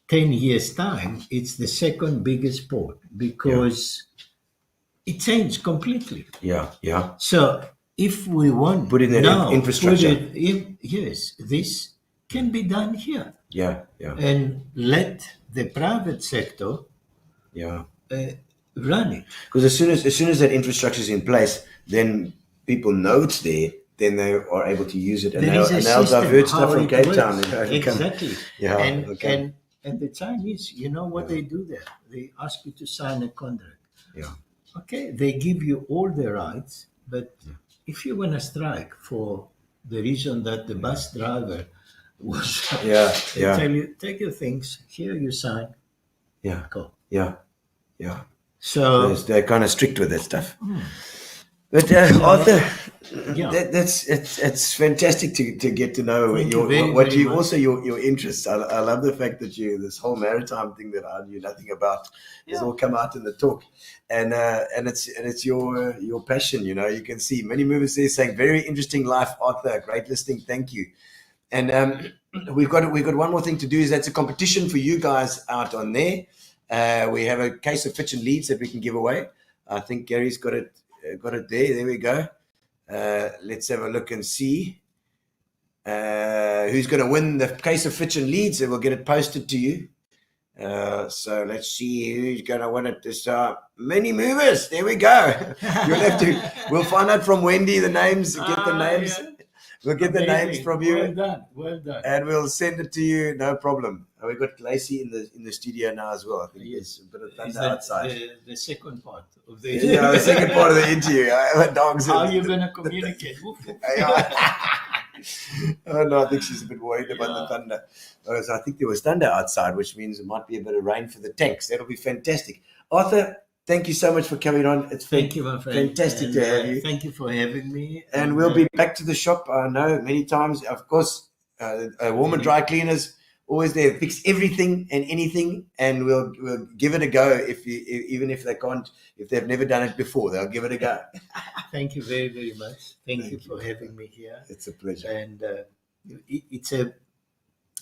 10 years' time, it's the second biggest port because it changed completely. So if we want Put in the infrastructure. Yes, this can be done here. And let the private sector run it. because as soon as that infrastructure is in place, then people know it's there. Then they are able to use it, and they'll divert stuff from Cape Town. Exactly. And the Chinese, you know what they do there? They ask you to sign a contract. Okay, they give you all the rights, but if you want to strike for the reason that the bus driver was, they tell you, take your things, here you sign, go. So they're kind of strict with that stuff. But Arthur, it's fantastic to get to know your interests. I love the fact that this whole maritime thing that I knew nothing about has all come out in the talk, and it's your passion. You know, you can see many movers there saying very interesting life, Arthur. Great listening, thank you. And we've got one more thing to do. Is that's a competition for you guys out on there. We have a case of Fitch and Leeds that we can give away. I think Gary's got it there. There we go. Let's have a look and see who's going to win the case of Fitch and Leeds, and we'll get it posted to you. So let's see who's going to win it this time. Many movers. There we go. We'll find out from Wendy the names. Get the names. We'll get the names from you. Well done. And we'll send it to you. No problem. We've got Lacey in the studio now as well. I think there's a bit of thunder outside. The second part of the the second part of the interview. How are you going to communicate? Oh no, I think she's a bit worried about the thunder. So I think there was thunder outside, which means it might be a bit of rain for the tanks. That'll be fantastic. Arthur, thank you so much for coming on. Thank you, my friend. Fantastic to have you. Thank you for having me. And we'll be back to the shop. I know many times, of course. Walmer Dry Cleaners, always there, fix everything and anything, and we'll give it a go. Even if they can't, if they've never done it before, they'll give it a go. Thank you very, very much. Thank you for having me here. It's a pleasure. And it's a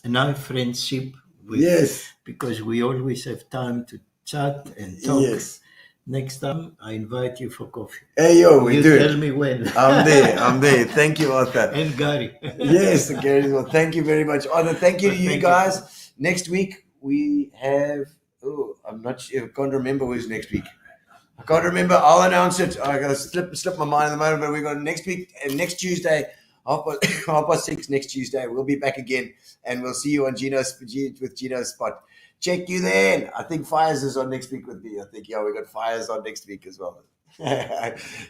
nice friendship. Because we always have time to chat and talk. Next time, I invite you for coffee. Hey, yo, we You do tell it. me when. I'm there. Thank you, Arthur. And Gary. Yes, Gary. Well, thank you very much, Arthur. Thank you to you Thank guys. you. Next week we have. Oh, I'm not sure. I can't remember who's next week. I can't remember. I'll announce it. I got to slip my mind at the moment. But we got next week and next Tuesday, 6:30 next Tuesday. We'll be back again, and we'll see you on with Gino's spot. Check you then. I think Fires is on next week with me. I think we got Fires on next week as well.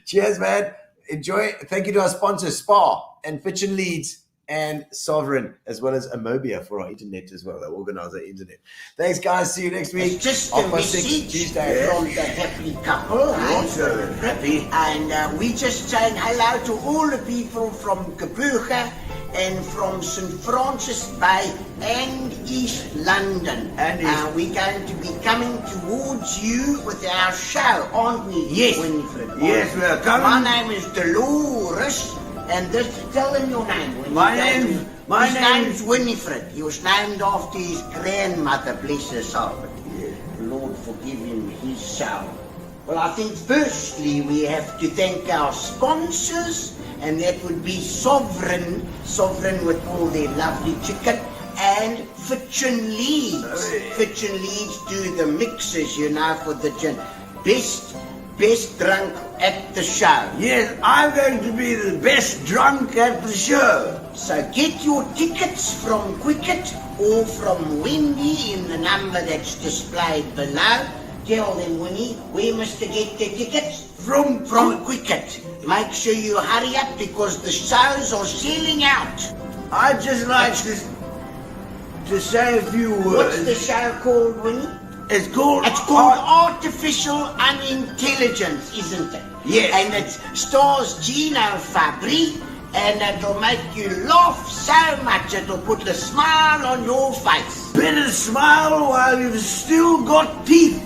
Cheers, man. Enjoy. Thank you to our sponsors, Spa and Fitch and Leeds and Sovereign, as well as Amobia for our internet as well. They organize our internet. Thanks, guys. See you next week. It's just a 6:30 message Tuesday. from the happy couple. Also happy. And we just saying hello to all the people from Kapuga and from St. Francis Bay and East London. And we're going to be coming towards you with our show, aren't we? Yes. Winifred? Yes, we are coming. My name is Dolores, and tell them your name. His name's Winifred. He was named after his grandmother, bless her soul. Lord forgive him his soul. Well, I think firstly we have to thank our sponsors, and that would be Sovereign with all their lovely chicken, and Fitch and Leeds. Fitch and Leeds do the mixes, for the gin. Best drunk at the show. Yes, I'm going to be the best drunk at the show. So get your tickets from Quicket or from Wendy in the number that's displayed below. Tell them, Winnie, where must they get their tickets? From Quicket. Make sure you hurry up because the shows are selling out. I'd just like to say a few words. What's the show called, Winnie? It's called Artificial Unintelligence, isn't it? Yes. And it stars Gino Fabri, and it'll make you laugh so much it'll put a smile on your face. Better smile while you've still got teeth.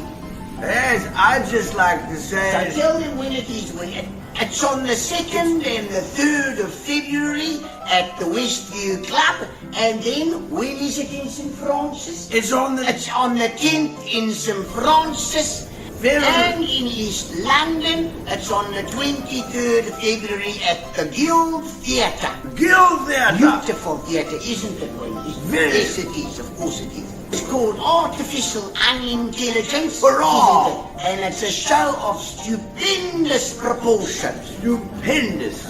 Yes, I'd just like to say. So tell them when it is, Winnie. It's on the 2nd and the 3rd of February at the Westview Club. And then, when is it in St. Francis? It's on the 10th in St. Francis. And in East London, it's on the 23rd of February at the Guild Theatre. Guild Theatre. Beautiful theatre, isn't it, Winnie? Very. Yes, it is. Of course it is. It's called Artificial Unintelligence. Hurrah! Isn't it? And it's a show of stupendous proportions. Stupendous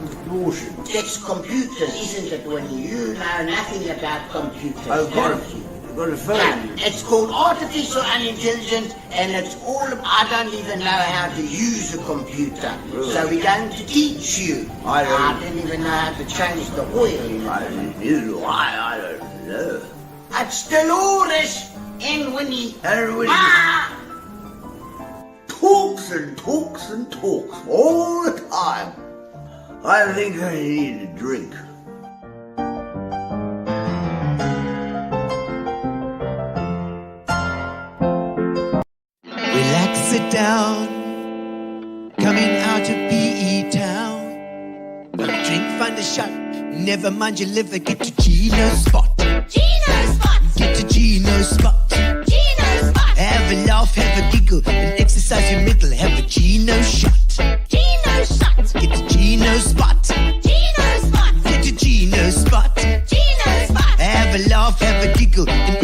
proportion. It's computers, isn't it, Winnie? You know nothing about computers. I've got don't it. you? I've got a phone. Yeah, it's called Artificial Unintelligence, and it's I don't even know how to use a computer. Really? So we're going to teach you. I don't even know how to change the oil in it. I don't know. It's Dolores and Winnie. And Winnie. Ah! Talks and talks and talks all the time. I think I need a drink. Relax, sit down. Coming out of PE town. Got a drink, find a shot. Never mind your liver, get to Gino's spot. Gino spot. Get to Gino's spot. Gino spot. Have a laugh, have a giggle, and exercise your middle. Have a Gino shot. Gino shot. Get to Gino's spot. Gino spot. Get to Gino's spot. Gino spot. Have a laugh, have a giggle, and